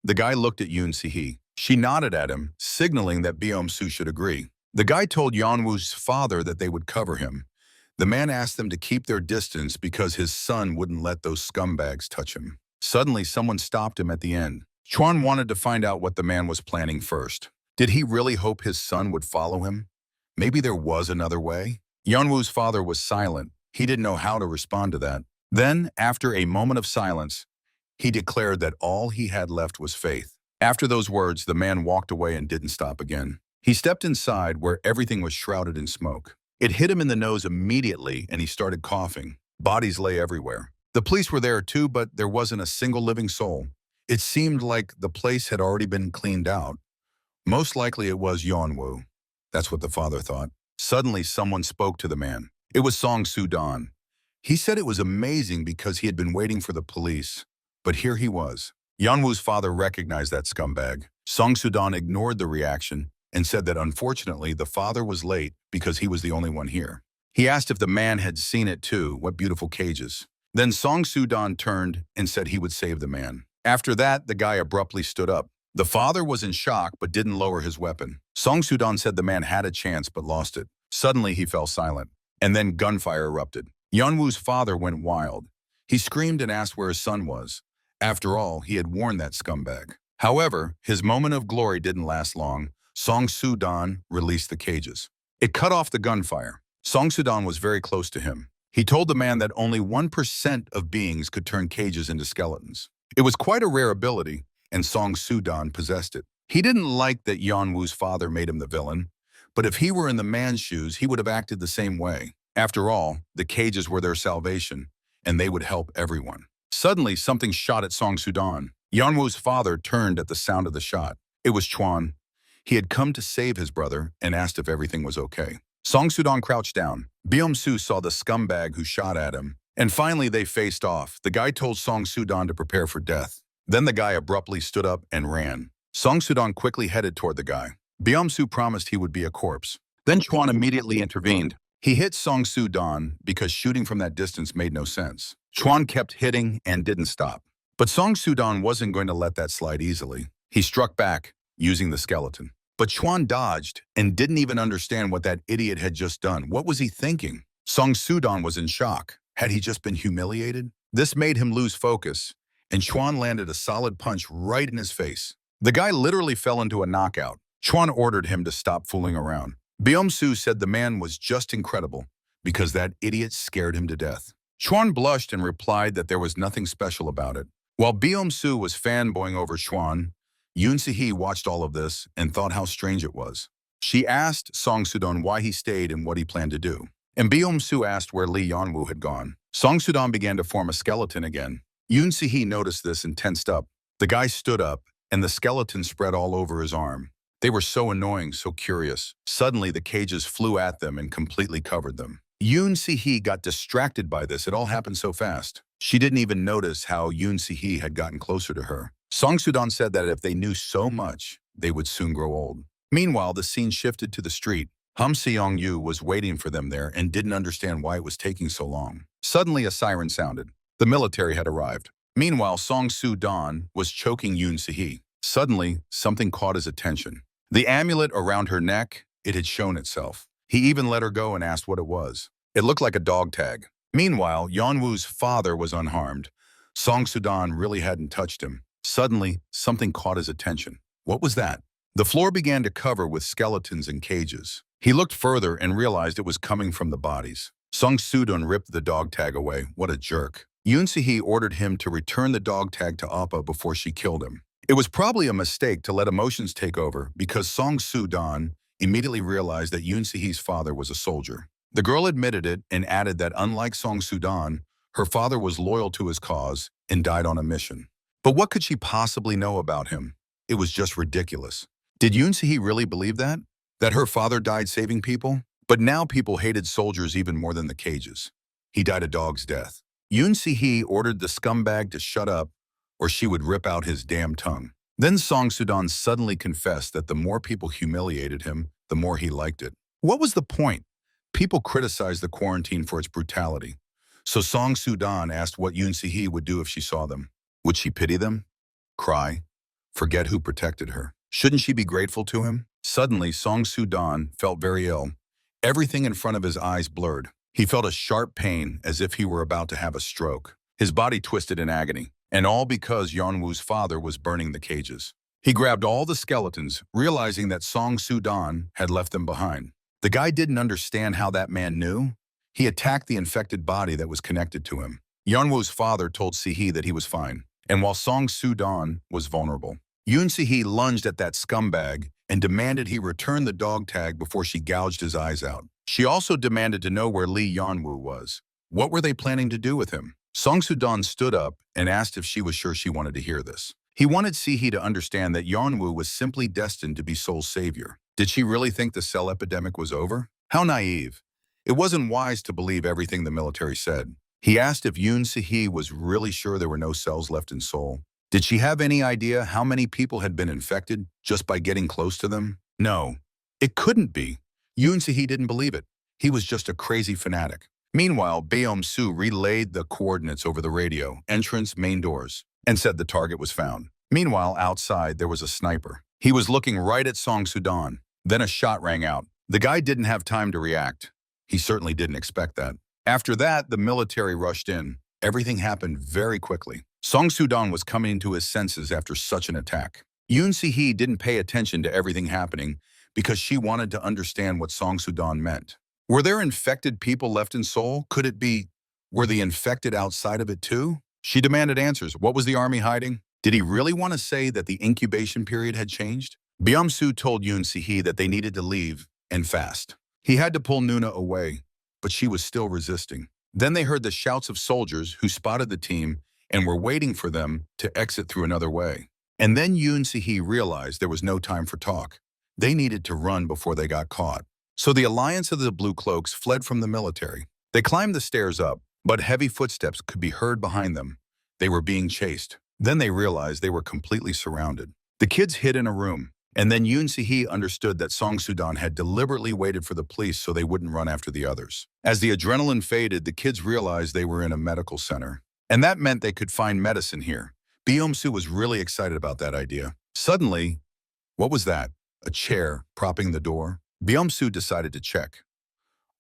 The guy looked at Yoon-se. She nodded at him, signaling that Yeon-so should agree. The guy told Yeonwoo's father that they would cover him. The man asked them to keep their distance because his son wouldn't let those scumbags touch him. Suddenly, someone stopped him at the end. Chwan wanted to find out what the man was planning first. Did he really hope his son would follow him? Maybe there was another way? Yeonwoo's father was silent. He didn't know how to respond to that. Then, after a moment of silence, he declared that all he had left was faith. After those words, the man walked away and didn't stop again. He stepped inside where everything was shrouded in smoke. It hit him in the nose immediately and he started coughing. Bodies lay everywhere. The police were there too, but there wasn't a single living soul. It seemed like the place had already been cleaned out. Most likely it was Yeon-woo. That's what the father thought. Suddenly, someone spoke to the man. It was Song Soo-don. He said it was amazing because he had been waiting for the police. But here he was. Yeonwoo's father recognized that scumbag. Song Soo-don ignored the reaction and said that unfortunately the father was late because he was the only one here. He asked if the man had seen it too. What beautiful cages. Then Song Soo-don turned and said he would save the man. After that, the guy abruptly stood up. The father was in shock but didn't lower his weapon. Song Soo-don said the man had a chance but lost it. Suddenly he fell silent. And then gunfire erupted. Yeonwoo's father went wild. He screamed and asked where his son was. After all, he had warned that scumbag. However, his moment of glory didn't last long. Song Soo-don released the cages. It cut off the gunfire. Song Soo-don was very close to him. He told the man that only 1% of beings could turn cages into skeletons. It was quite a rare ability, and Song Soo-don possessed it. He didn't like that Yeonwoo's father made him the villain, but if he were in the man's shoes, he would have acted the same way. After all, the cages were their salvation, and they would help everyone. Suddenly, something shot at Song Soo-don. Yeonwoo's father turned at the sound of the shot. It was Chwan. He had come to save his brother and asked if everything was okay. Song Soo-don crouched down. Yeon-so saw the scumbag who shot at him. And finally, they faced off. The guy told Song Soo-don to prepare for death. Then the guy abruptly stood up and ran. Song Soo-don quickly headed toward the guy. Yeon-so promised he would be a corpse. Then Chwan immediately intervened. He hit Song Soo-don because shooting from that distance made no sense. Chwan kept hitting and didn't stop. But Song Soo-don wasn't going to let that slide easily. He struck back, using the skeleton. But Chwan dodged and didn't even understand what that idiot had just done. What was he thinking? Song Soo-don was in shock. Had he just been humiliated? This made him lose focus, and Chwan landed a solid punch right in his face. The guy literally fell into a knockout. Chwan ordered him to stop fooling around. Yeon-so said the man was just incredible because that idiot scared him to death. Chwan blushed and replied that there was nothing special about it. While Yeon-so was fanboying over Chwan, Yoon-se watched all of this and thought how strange it was. She asked Song Soo-don why he stayed and what he planned to do. And Yeon-so asked where Lee Yeon-woo had gone. Song Soo-don began to form a skeleton again. Yoon-se noticed this and tensed up. The guy stood up, and the skeleton spread all over his arm. They were so annoying, so curious. Suddenly, the cages flew at them and completely covered them. Yoon-se got distracted by this. It all happened so fast. She didn't even notice how Yoon-se had gotten closer to her. Song Soo-don said that if they knew so much, they would soon grow old. Meanwhile, the scene shifted to the street. Seong-yu was waiting for them there and didn't understand why it was taking so long. Suddenly, a siren sounded. The military had arrived. Meanwhile, Song Soo-don was choking Yoon-se. Suddenly, something caught his attention. The amulet around her neck, it had shown itself. He even let her go and asked what it was. It looked like a dog tag. Meanwhile, Yeonwoo's father was unharmed. Song Soo-don really hadn't touched him. Suddenly, something caught his attention. What was that? The floor began to cover with skeletons and cages. He looked further and realized it was coming from the bodies. Song Soo-don ripped the dog tag away. What a jerk. Yoon-se ordered him to return the dog tag to Appa before she killed him. It was probably a mistake to let emotions take over because Song Soo-don immediately realized that Yoon-se's father was a soldier. The girl admitted it and added that unlike Song Soo-don, her father was loyal to his cause and died on a mission. But what could she possibly know about him? It was just ridiculous. Did Yoon-se really believe that? That her father died saving people? But now people hated soldiers even more than the cages. He died a dog's death. Yoon-se ordered the scumbag to shut up or she would rip out his damn tongue. Then Song Soo-don suddenly confessed that the more people humiliated him, the more he liked it. What was the point? People criticized the quarantine for its brutality. So Song Soo-don asked what Yoon-se would do if she saw them. Would she pity them? Cry? forget who protected her. Shouldn't she be grateful to him? Suddenly, Song Soo-don felt very ill. Everything in front of his eyes blurred. He felt a sharp pain as if he were about to have a stroke. His body twisted in agony, and all because Yeon-woo's father was burning the cages. He grabbed all the skeletons, realizing that Song Soo-don had left them behind. The guy didn't understand how that man knew. He attacked the infected body that was connected to him. Yeon-woo's father told Si-hee that he was fine, and while Song Soo-don was vulnerable, Yoon Si-hee lunged at that scumbag and demanded he return the dog tag before she gouged his eyes out. She also demanded to know where Lee Yeon-woo was. What were they planning to do with him? Song Soo-don stood up and asked if she was sure she wanted to hear this. He wanted Si-hee to understand that Yeon-woo was simply destined to be Seoul's savior. Did she really think the cell epidemic was over? How naive. It wasn't wise to believe everything the military said. He asked if Yoon Si-hee was really sure there were no cells left in Seoul. Did she have any idea how many people had been infected just by getting close to them? No, it couldn't be. Yoon Si-hee didn't believe it. He was just a crazy fanatic. Meanwhile, Yeon-so relayed the coordinates over the radio, entrance, main doors, and said the target was found. Meanwhile, outside, there was a sniper. He was looking right at Song Soo-don. Then a shot rang out. The guy didn't have time to react. He certainly didn't expect that. After that, the military rushed in. Everything happened very quickly. Song Soo-don was coming to his senses after such an attack. Yoon Si-hee didn't pay attention to everything happening because she wanted to understand what Song Soo-don meant. Were there infected people left in Seoul? Could it be, were the infected outside of it too? She demanded answers. What was the army hiding? Did he really want to say that the incubation period had changed? Yeon-so told Yoon Si-hee that they needed to leave, and fast. He had to pull Nuna away, but she was still resisting. Then they heard the shouts of soldiers who spotted the team and were waiting for them to exit through another way. And then Yoon Si-hee realized there was no time for talk. They needed to run before they got caught. So the alliance of the Blue Cloaks fled from the military. They climbed the stairs up, but heavy footsteps could be heard behind them. They were being chased. Then they realized they were completely surrounded. The kids hid in a room, and then Yoon Si-hee understood that Song Soo-don had deliberately waited for the police so they wouldn't run after the others. As the adrenaline faded, the kids realized they were in a medical center. And that meant they could find medicine here. Yeon-so was really excited about that idea. Suddenly, what was that? A chair propping the door? Yeon-so decided to check.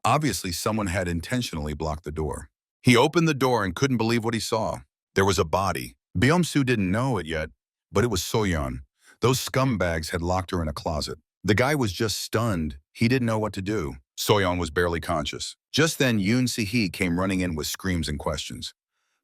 Obviously, someone had intentionally blocked the door. He opened the door and couldn't believe what he saw. There was a body. Yeon-so didn't know it yet, but it was Soyon. Those scumbags had locked her in a closet. The guy was just stunned. He didn't know what to do. Soyon was barely conscious. Just then, Yoon Si-hee came running in with screams and questions.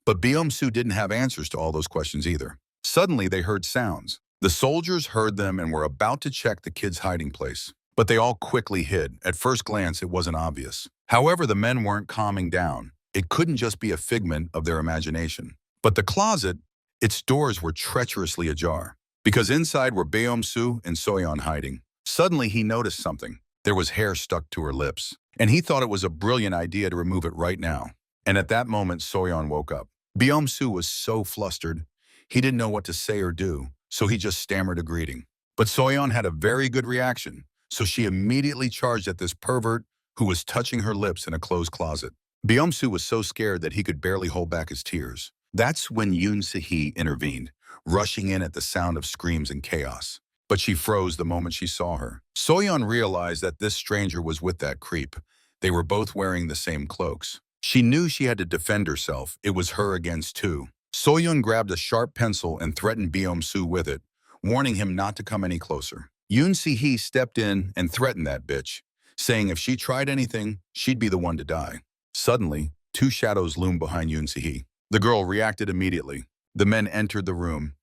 But Yeon-so didn't have answers to all those questions either. Suddenly, they heard sounds. The soldiers heard them and were about to check the kids' hiding place. But they all quickly hid. At first glance, it wasn't obvious. However, the men weren't calming down. It couldn't just be a figment of their imagination. But the closet, its doors were treacherously ajar. Because inside were Yeon-so and Soyon hiding. Suddenly, he noticed something. There was hair stuck to her lips. And he thought it was a brilliant idea to remove it right now. And at that moment, Soyon woke up. Yeon-so was so flustered, he didn't know what to say or do, so he just stammered a greeting. But Soyon had a very good reaction, so she immediately charged at this pervert who was touching her lips in a closed closet. Yeon-so was so scared that he could barely hold back his tears. That's when Yoon Si-hee intervened, rushing in at the sound of screams and chaos. But she froze the moment she saw her. Soyon realized that this stranger was with that creep. They were both wearing the same cloaks. She knew she had to defend herself. It was her against two. Soyon grabbed a sharp pencil and threatened Yeon-so with it, warning him not to come any closer. Yoon Si-hee stepped in and threatened that bitch, saying if she tried anything, she'd be the one to die. Suddenly, two shadows loomed behind Yoon Si-hee. The girl reacted immediately. The men entered the room.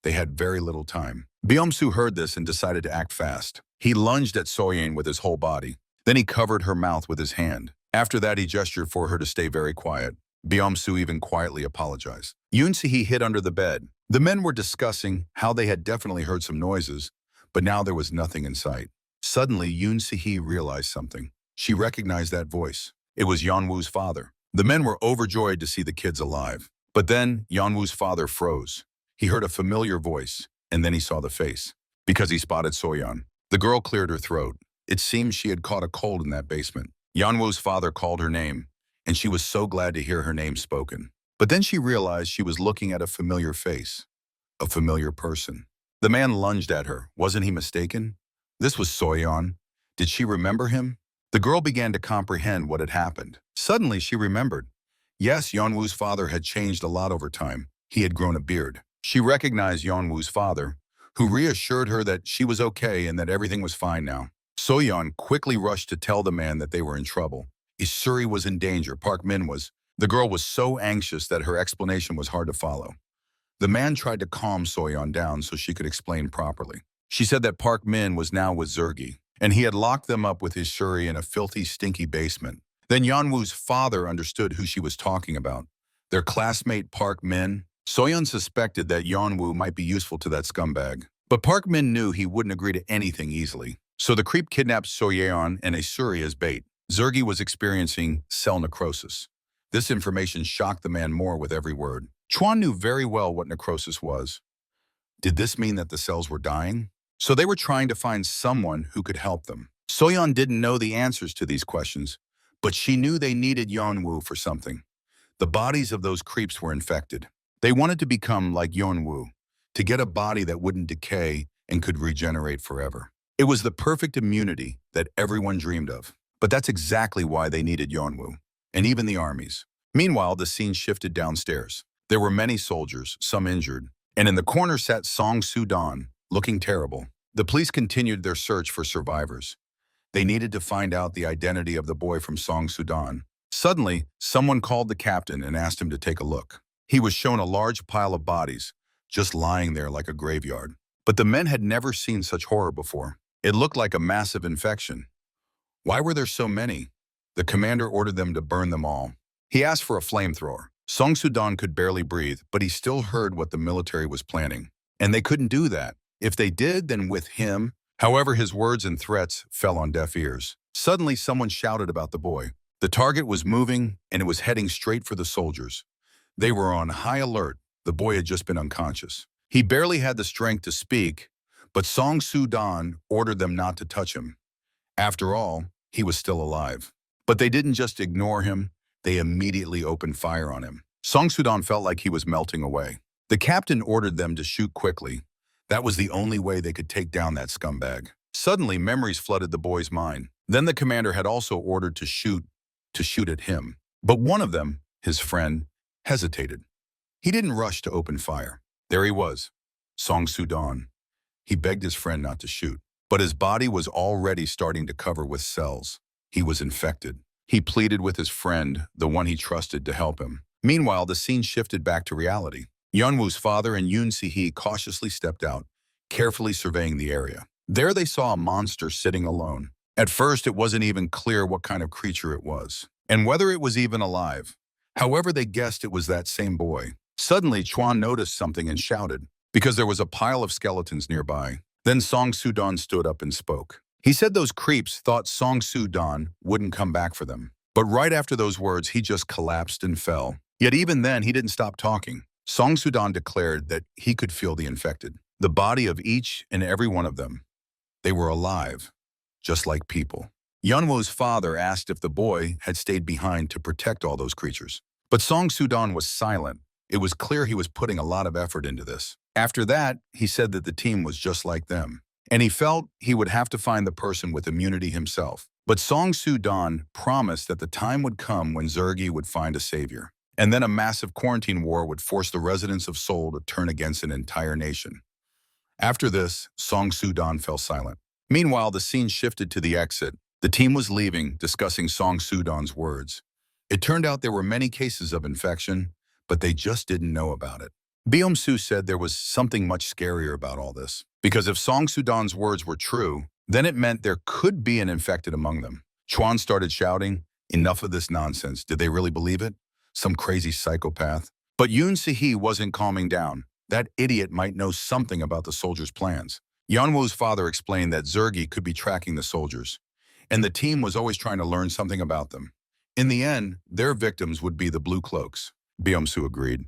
They had very little time. Yeon-so heard this and decided to act fast. He lunged at Soyon with his whole body. Then he covered her mouth with his hand. After that, he gestured for her to stay very quiet. Yeon-so even quietly apologized. Yoon Si-hee hid under the bed. The men were discussing how they had definitely heard some noises, but now there was nothing in sight. Suddenly, Yoon Si-hee realized something. She recognized that voice. It was Yeon-woo's father. The men were overjoyed to see the kids alive. But then, Yeon-woo's father froze. He heard a familiar voice, and then he saw the face. Because he spotted Soyon. The girl cleared her throat. It seemed she had caught a cold in that basement. Yeon-woo's father called her name, and she was so glad to hear her name spoken. But then she realized she was looking at a familiar face, a familiar person. The man lunged at her. Wasn't he mistaken? This was Soyon. Did she remember him? The girl began to comprehend what had happened. Suddenly, she remembered. Yes, Yeonwoo's father had changed a lot over time. He had grown a beard. She recognized Yeonwoo's father, who reassured her that she was okay and that everything was fine now. Soyeon quickly rushed to tell the man that they were in trouble. Isuri was in danger. Park Min was. The girl was so anxious that her explanation was hard to follow. The man tried to calm Soyeon down so she could explain properly. She said that Park Min was now with Zergi, and he had locked them up with his Shuri in a filthy, stinky basement. Then Yeonwoo's father understood who she was talking about. Their classmate Park Min. Soyeon suspected that Yeonwoo might be useful to that scumbag. But Park Min knew he wouldn't agree to anything easily. So the creep kidnapped Soyeon and Isuri as bait. Zergi was experiencing cell necrosis. This information shocked the man more with every word. Chuan knew very well what necrosis was. Did this mean that the cells were dying? So they were trying to find someone who could help them. Soyeon didn't know the answers to these questions, but she knew they needed Yeonwoo for something. The bodies of those creeps were infected. They wanted to become like Yeonwoo, to get a body that wouldn't decay and could regenerate forever. It was the perfect immunity that everyone dreamed of. But that's exactly why they needed Yeonwoo, and even the armies. Meanwhile, the scene shifted downstairs. There were many soldiers, some injured, and in the corner sat Song Soo-don, looking terrible. The police continued their search for survivors. They needed to find out the identity of the boy from Song Soo-don. Suddenly, someone called the captain and asked him to take a look. He was shown a large pile of bodies, just lying there like a graveyard. But the men had never seen such horror before. It looked like a massive infection. Why were there so many? The commander ordered them to burn them all. He asked for a flamethrower. Song Soo-don could barely breathe, but he still heard what the military was planning. And they couldn't do that. If they did, then with him. However, his words and threats fell on deaf ears. Suddenly, someone shouted about the boy. The target was moving, and it was heading straight for the soldiers. They were on high alert. The boy had just been unconscious. He barely had the strength to speak, but Song Soo-don ordered them not to touch him. After all, he was still alive. But they didn't just ignore him. They immediately opened fire on him. Song Soo-don felt like he was melting away. The captain ordered them to shoot quickly. That was the only way they could take down that scumbag. Suddenly, memories flooded the boy's mind. Then the commander had also ordered to shoot at him. But one of them, his friend, hesitated. He didn't rush to open fire. There he was, Song Soo-don. He begged his friend not to shoot, but his body was already starting to cover with cells. He was infected. He pleaded with his friend, the one he trusted, to help him. Meanwhile, the scene shifted back to reality. Yeonwoo's father and Yoon Si-hee cautiously stepped out, carefully surveying the area. There they saw a monster sitting alone. At first, it wasn't even clear what kind of creature it was, and whether it was even alive. However, they guessed it was that same boy. Suddenly, Chuan noticed something and shouted, because there was a pile of skeletons nearby. Then Song Soo-don stood up and spoke. He said those creeps thought Song Soo-don wouldn't come back for them. But right after those words, he just collapsed and fell. Yet even then, he didn't stop talking. Song Soo-don declared that he could feel the infected, the body of each and every one of them. They were alive, just like people. Yeonwoo's father asked if the boy had stayed behind to protect all those creatures. But Song Soo-don was silent. It was clear he was putting a lot of effort into this. After that, he said that the team was just like them, and he felt he would have to find the person with immunity himself. But Song Soo-don promised that the time would come when Zergi would find a savior, and then a massive quarantine war would force the residents of Seoul to turn against an entire nation. After this, Song Soo-don fell silent. Meanwhile, the scene shifted to the exit. The team was leaving, discussing Song Soo-don's words. It turned out there were many cases of infection, but they just didn't know about it. Yeon-so said there was something much scarier about all this, because if Song Soo-don's words were true, then it meant there could be an infected among them. Chuan started shouting, "Enough of this nonsense. Did they really believe it? Some crazy psychopath." But Yoon Si-hee wasn't calming down. That idiot might know something about the soldiers' plans. Yeonwoo's father explained that Zergi could be tracking the soldiers, and the team was always trying to learn something about them. In the end, their victims would be the Blue Cloaks. Yeon-so agreed.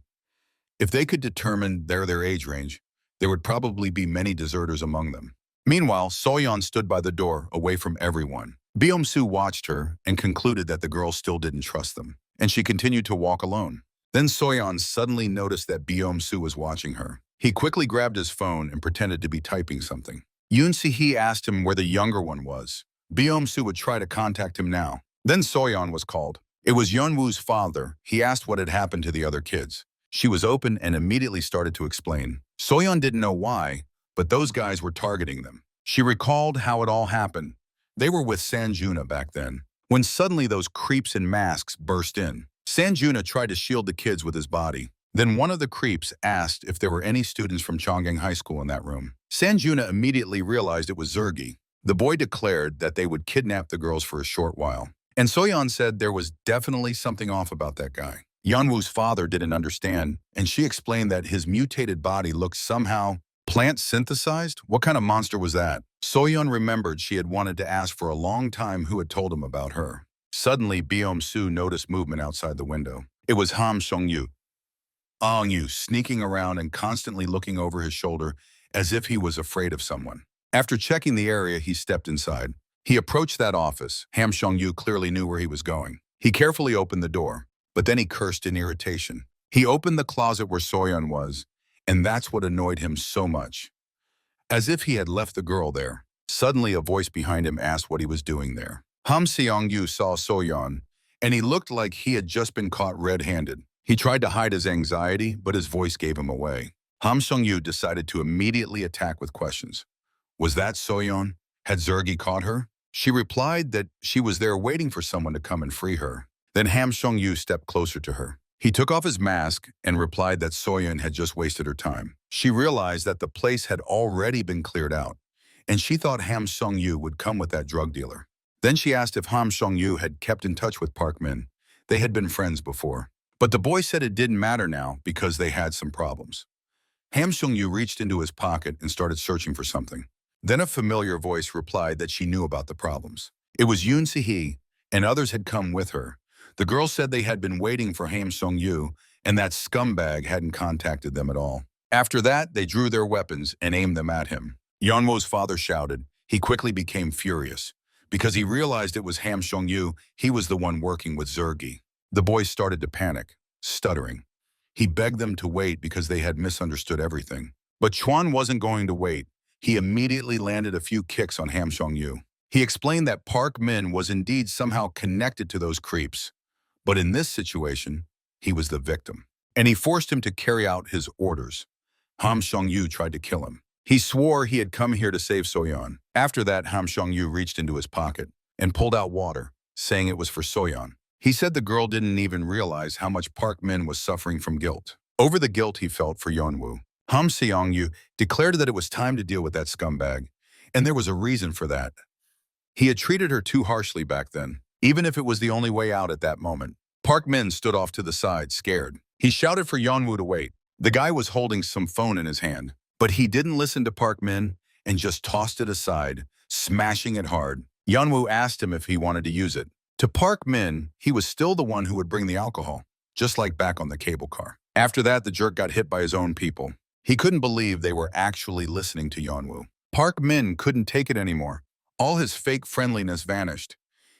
If they could determine their age range, there would probably be many deserters among them. Meanwhile, Soyeon stood by the door, away from everyone. Yeon-so watched her and concluded that the girl still didn't trust them, and she continued to walk alone. Then Soyeon suddenly noticed that Yeon-so was watching her. He quickly grabbed his phone and pretended to be typing something. Yoon-se asked him where the younger one was. Beom-su would try to contact him now. Then Soyon was called. It was Yeonwoo's father. He asked what had happened to the other kids. She was open and immediately started to explain. Soyon didn't know why, but those guys were targeting them. She recalled how it all happened. They were with Sanjuna back then, when suddenly those creeps in masks burst in. Sanjuna tried to shield the kids with his body. Then one of the creeps asked if there were any students from Chonggang High School in that room. Sanjuna immediately realized it was Zergi. The boy declared that they would kidnap the girls for a short while. And Soyon said there was definitely something off about that guy. Yeonwoo's father didn't understand, and she explained that his mutated body looked somehow plant-synthesized? What kind of monster was that? Soyon remembered she had wanted to ask for a long time who had told him about her. Suddenly, Beom-su noticed movement outside the window. It was Ham Song-yu. Ong-yu sneaking around and constantly looking over his shoulder as if he was afraid of someone. After checking the area, he stepped inside. He approached that office. Ham Song-yu clearly knew where he was going. He carefully opened the door, but then he cursed in irritation. He opened the closet where Soyon was, and that's what annoyed him so much. As if he had left the girl there. Suddenly, a voice behind him asked what he was doing there. Ham Seong-yu saw Soyon, and he looked like he had just been caught red-handed. He tried to hide his anxiety, but his voice gave him away. Ham Song-yu decided to immediately attack with questions. Was that Soyon? Had Zergi caught her? She replied that she was there waiting for someone to come and free her. Then Ham Song-yu stepped closer to her. He took off his mask and replied that Soyon had just wasted her time. She realized that the place had already been cleared out, and she thought Ham Song-yu would come with that drug dealer. Then she asked if Ham Song-yu had kept in touch with Park Min. They had been friends before. But the boy said it didn't matter now because they had some problems. Ham Song-yu reached into his pocket and started searching for something. Then a familiar voice replied that she knew about the problems. It was Yoon-se, and others had come with her. The girl said they had been waiting for Ham Song-yu, and that scumbag hadn't contacted them at all. After that, they drew their weapons and aimed them at him. Yeonwoo's father shouted. He quickly became furious. Because he realized it was Ham Song-yu, he was the one working with Zergi. The boys started to panic, stuttering. He begged them to wait because they had misunderstood everything. But Chuan wasn't going to wait. He immediately landed a few kicks on Ham Song-yu. He explained that Park Min was indeed somehow connected to those creeps. But in this situation, he was the victim. And he forced him to carry out his orders. Ham Song-yu tried to kill him. He swore he had come here to save Soyon. After that, Ham Song-yu reached into his pocket and pulled out water, saying it was for Soyon. He said the girl didn't even realize how much Park Min was suffering from guilt. Over the guilt he felt for Yeon-woo. Ham Seong-yu declared that it was time to deal with that scumbag, and there was a reason for that. He had treated her too harshly back then, even if it was the only way out at that moment. Park Min stood off to the side, scared. He shouted for Yeon-woo to wait. The guy was holding some phone in his hand, but he didn't listen to Park Min and just tossed it aside, smashing it hard. Yeon-woo asked him if he wanted to use it. To Park Min, he was still the one who would bring the alcohol, just like back on the cable car. After that, the jerk got hit by his own people. He couldn't believe they were actually listening to Yeon-woo. Park Min couldn't take it anymore. All his fake friendliness vanished.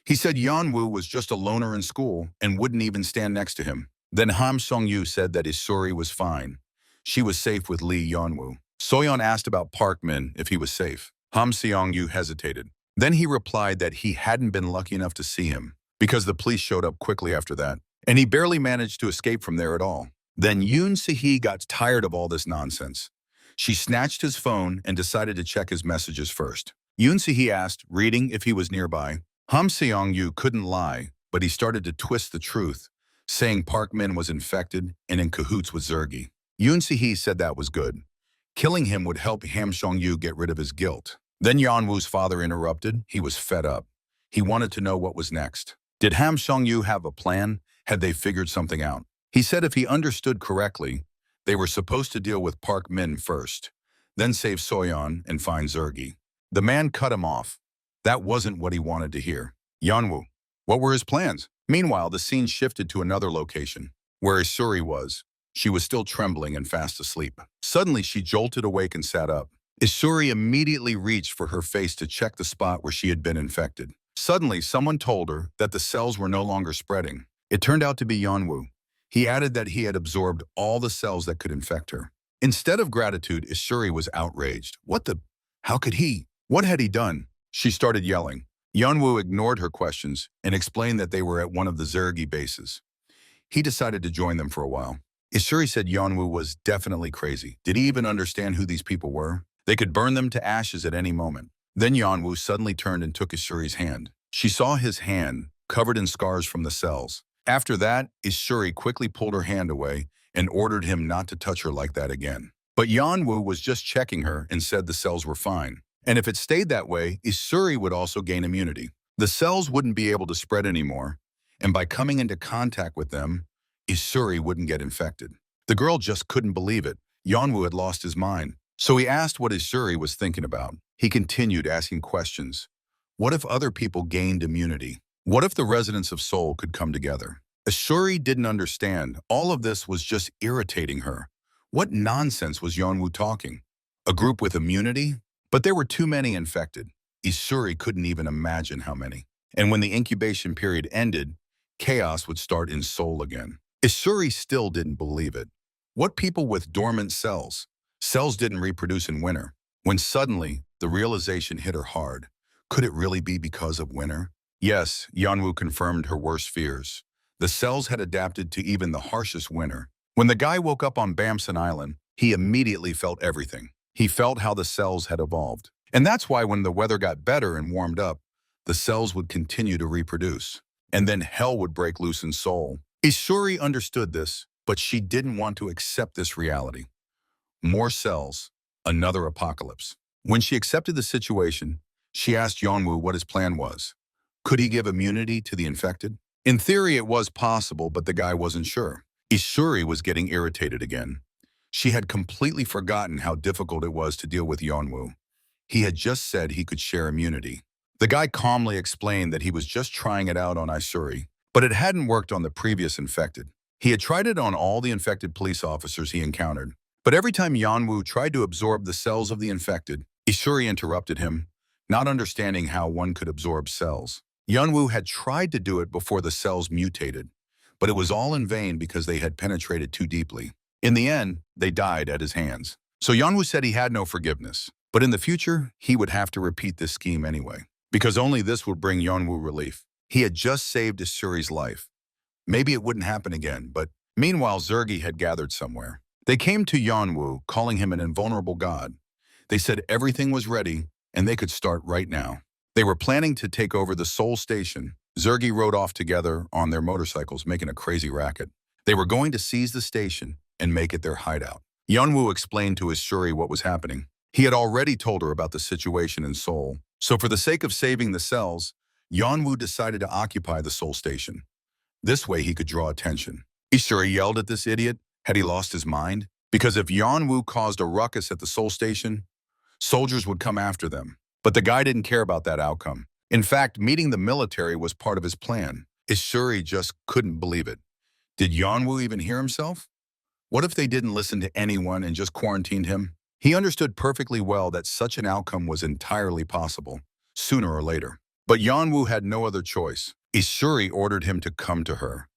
He said Yeon-woo was just a loner in school and wouldn't even stand next to him. Then Ham Song-yu said that Isuri was fine. She was safe with Lee Yeon-woo. Soyon asked about Park Min if he was safe. Ham Seong-yu hesitated. Then he replied that he hadn't been lucky enough to see him because the police showed up quickly after that, and he barely managed to escape from there at all. Then Yoon-se got tired of all this nonsense. She snatched his phone and decided to check his messages first. Yoon-se asked, reading if he was nearby. Ham Seong-yu couldn't lie, but he started to twist the truth, saying Park Min was infected and in cahoots with Zergi. Yoon-se said that was good. Killing him would help Ham Song-yu get rid of his guilt. Then Yeon-woo's father interrupted. He was fed up. He wanted to know what was next. Did Ham Song-yu have a plan? Had they figured something out? He said if he understood correctly, they were supposed to deal with Park Min first, then save Soyon and find Zergi. The man cut him off. That wasn't what he wanted to hear. Yeon-woo, what were his plans? Meanwhile, the scene shifted to another location, where Isuri was. She was still trembling and fast asleep. Suddenly, she jolted awake and sat up. Isuri immediately reached for her face to check the spot where she had been infected. Suddenly, someone told her that the cells were no longer spreading. It turned out to be Yeon-woo. He added that he had absorbed all the cells that could infect her. Instead of gratitude, Ishuri was outraged. What the? How could he? What had he done? She started yelling. Yeonwoo ignored her questions and explained that they were at one of the Zergi bases. He decided to join them for a while. Ishuri said Yeonwoo was definitely crazy. Did he even understand who these people were? They could burn them to ashes at any moment. Then Yeonwoo suddenly turned and took Ishuri's hand. She saw his hand, covered in scars from the cells. After that, Ishuri quickly pulled her hand away and ordered him not to touch her like that again. But Yeonwoo was just checking her and said the cells were fine. And if it stayed that way, Ishuri would also gain immunity. The cells wouldn't be able to spread anymore, and by coming into contact with them, Ishuri wouldn't get infected. The girl just couldn't believe it. Yeonwoo had lost his mind. So he asked what Ishuri was thinking about. He continued asking questions. What if other people gained immunity? What if the residents of Seoul could come together? Ishuri didn't understand. All of this was just irritating her. What nonsense was Yeonwoo talking? A group with immunity? But there were too many infected. Ishuri couldn't even imagine how many. And when the incubation period ended, chaos would start in Seoul again. Ishuri still didn't believe it. What people with dormant cells? Cells didn't reproduce in winter. When suddenly, the realization hit her hard. Could it really be because of winter? Yes, Yeonwoo confirmed her worst fears. The cells had adapted to even the harshest winter. When the guy woke up on Bamson Island, he immediately felt everything. He felt how the cells had evolved. And that's why when the weather got better and warmed up, the cells would continue to reproduce. And then hell would break loose in Seoul. Ishuri understood this, but she didn't want to accept this reality. More cells, another apocalypse. When she accepted the situation, she asked Yeonwoo what his plan was. Could he give immunity to the infected? In theory, it was possible, but the guy wasn't sure. Ishuri was getting irritated again. She had completely forgotten how difficult it was to deal with Yeonwoo. He had just said he could share immunity. The guy calmly explained that he was just trying it out on Ishuri, but it hadn't worked on the previous infected. He had tried it on all the infected police officers he encountered. But every time Yeonwoo tried to absorb the cells of the infected, Ishuri interrupted him, not understanding how one could absorb cells. Yeonwoo had tried to do it before the cells mutated, but it was all in vain because they had penetrated too deeply. In the end, they died at his hands. So Yeonwoo said he had no forgiveness, but in the future, he would have to repeat this scheme anyway, because only this would bring Yeonwoo relief. He had just saved Ishuri's life. Maybe it wouldn't happen again, but meanwhile, Zergi had gathered somewhere. They came to Yeonwoo, calling him an invulnerable god. They said everything was ready, and they could start right now. They were planning to take over the Seoul station. Zergi rode off together on their motorcycles, making a crazy racket. They were going to seize the station and make it their hideout. Yeonwoo explained to Ishuri what was happening. He had already told her about the situation in Seoul. So for the sake of saving the cells, Yeonwoo decided to occupy the Seoul station. This way he could draw attention. Ishuri yelled at this idiot. Had he lost his mind? Because if Yeonwoo caused a ruckus at the Seoul station, soldiers would come after them. But the guy didn't care about that outcome. In fact, meeting the military was part of his plan. Ishuri just couldn't believe it. Did Yeonwoo even hear himself? What if they didn't listen to anyone and just quarantined him? He understood perfectly well that such an outcome was entirely possible, sooner or later. But Yeonwoo had no other choice. Ishuri ordered him to come to her.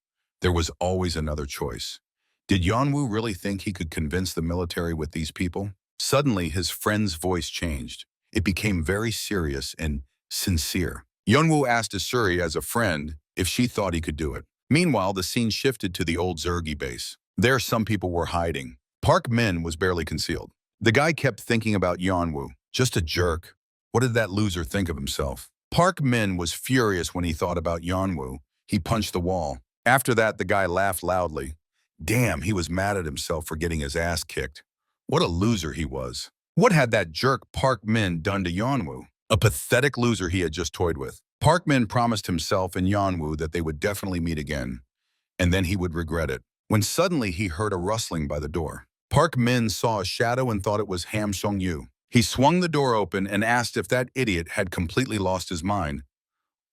There was always another choice. Did Yeonwoo really think he could convince the military with these people? Suddenly, his friend's voice changed. It became very serious and sincere. Yeonwoo asked Ishuri as a friend if she thought he could do it. Meanwhile, the scene shifted to the old Zergi base. There, some people were hiding. Park Min was barely concealed. The guy kept thinking about Yeonwoo. Just a jerk. What did that loser think of himself? Park Min was furious when he thought about Yeonwoo. He punched the wall. After that, the guy laughed loudly. Damn, he was mad at himself for getting his ass kicked. What a loser he was. What had that jerk Park Min done to Yeonwoo? A pathetic loser he had just toyed with. Park Min promised himself and Yeonwoo that they would definitely meet again, and then he would regret it. When suddenly he heard a rustling by the door. Park Min saw a shadow and thought it was Ham Sung-yu. He swung the door open and asked if that idiot had completely lost his mind.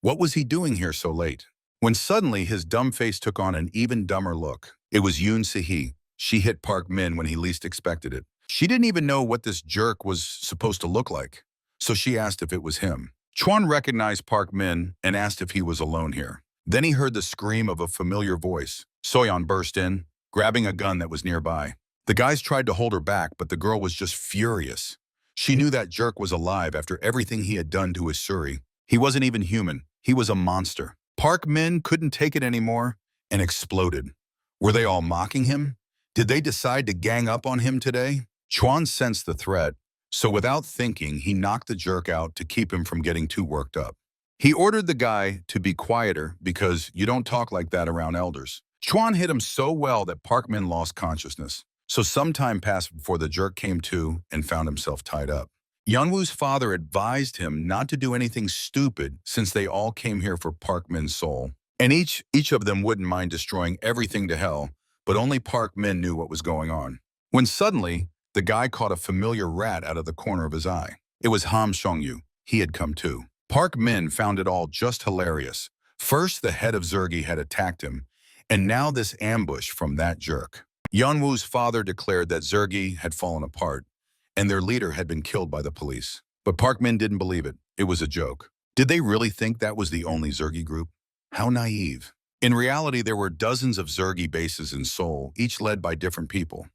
What was he doing here so late? When suddenly his dumb face took on an even dumber look. It was Yoon-se. She hit Park Min when he least expected it. She didn't even know what this jerk was supposed to look like, so she asked if it was him. Chwan recognized Park Min and asked if he was alone here. Then he heard the scream of a familiar voice. Soyon burst in, grabbing a gun that was nearby. The guys tried to hold her back, but the girl was just furious. She knew that jerk was alive after everything he had done to his Suri. He wasn't even human. He was a monster. Park Min couldn't take it anymore and exploded. Were they all mocking him? Did they decide to gang up on him today? Chuan sensed the threat, so without thinking, he knocked the jerk out to keep him from getting too worked up. He ordered the guy to be quieter because you don't talk like that around elders. Chuan hit him so well that Park Min lost consciousness. So some time passed before the jerk came to and found himself tied up. Yeonwoo's father advised him not to do anything stupid since they all came here for Park Min's soul. And each of them wouldn't mind destroying everything to hell, but only Park Min knew what was going on. When suddenly, the guy caught a familiar rat out of the corner of his eye. It was Ham Song-yu. He had come too. Park Min found it all just hilarious. First, the head of Zergi had attacked him, and now this ambush from that jerk. Yeonwoo's father declared that Zergi had fallen apart, and their leader had been killed by the police. But Park Min didn't believe it. It was a joke. Did they really think that was the only Zergi group? How naive. In reality, there were dozens of Zergi bases in Seoul, each led by different people.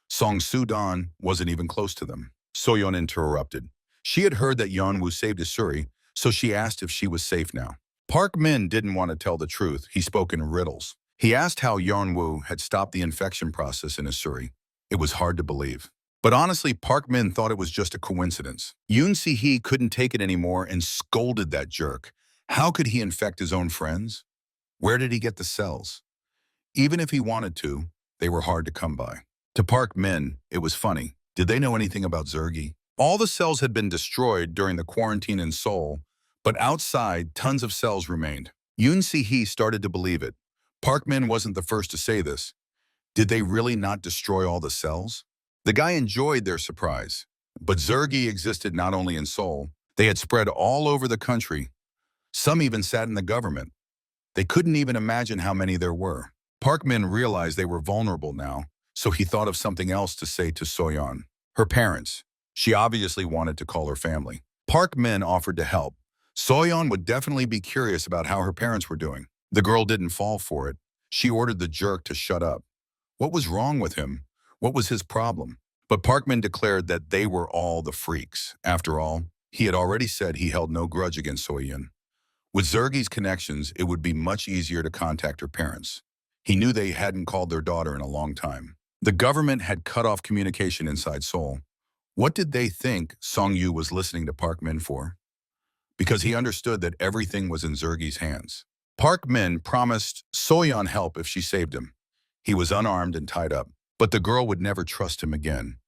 Song Soo-dan wasn't even close to them. Soyon interrupted. She had heard that Yeon-woo saved his Suri, so she asked if she was safe now. Park Min didn't want to tell the truth. He spoke in riddles. He asked how Yeon-woo had stopped the infection process in his Suri. It was hard to believe. But honestly, Park Min thought it was just a coincidence. Yoon-se couldn't take it anymore and scolded that jerk. How could he infect his own friends? Where did he get the cells? Even if he wanted to, they were hard to come by. To Park Min, it was funny. Did they know anything about Zergi? All the cells had been destroyed during the quarantine in Seoul, but outside, tons of cells remained. Yoon-se started to believe it. Park Min wasn't the first to say this. Did they really not destroy all the cells? The guy enjoyed their surprise. But Zergi existed not only in Seoul, they had spread all over the country. Some even sat in the government. They couldn't even imagine how many there were. Park Min realized they were vulnerable now, so he thought of something else to say to Soyon. Her parents. She obviously wanted to call her family. Park Min offered to help. Soyon would definitely be curious about how her parents were doing. The girl didn't fall for it. She ordered the jerk to shut up. What was wrong with him? What was his problem? But Park Min declared that they were all the freaks. After all, he had already said he held no grudge against Soyon. With Zergi's connections, it would be much easier to contact her parents. He knew they hadn't called their daughter in a long time. The government had cut off communication inside Seoul. What did they think Song-yu was listening to Park Min for? Because he understood that everything was in Zergi's hands. Park Min promised Soyon help if she saved him. He was unarmed and tied up, but the girl would never trust him again.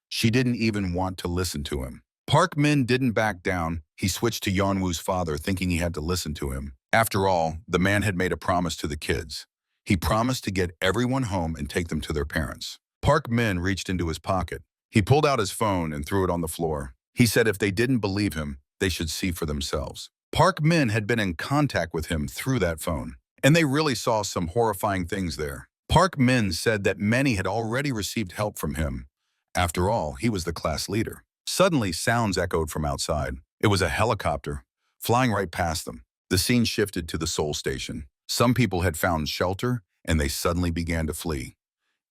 She didn't even want to listen to him. Park Min didn't back down. He switched to Yeonwoo's father, thinking he had to listen to him. After all, the man had made a promise to the kids. He promised to get everyone home and take them to their parents. Park Min reached into his pocket. He pulled out his phone and threw it on the floor. He said if they didn't believe him, they should see for themselves. Park Min had been in contact with him through that phone, and they really saw some horrifying things there. Park Min said that many had already received help from him. After all, he was the class leader. Suddenly, sounds echoed from outside. It was a helicopter, flying right past them. The scene shifted to the Seoul station. Some people had found shelter, and they suddenly began to flee.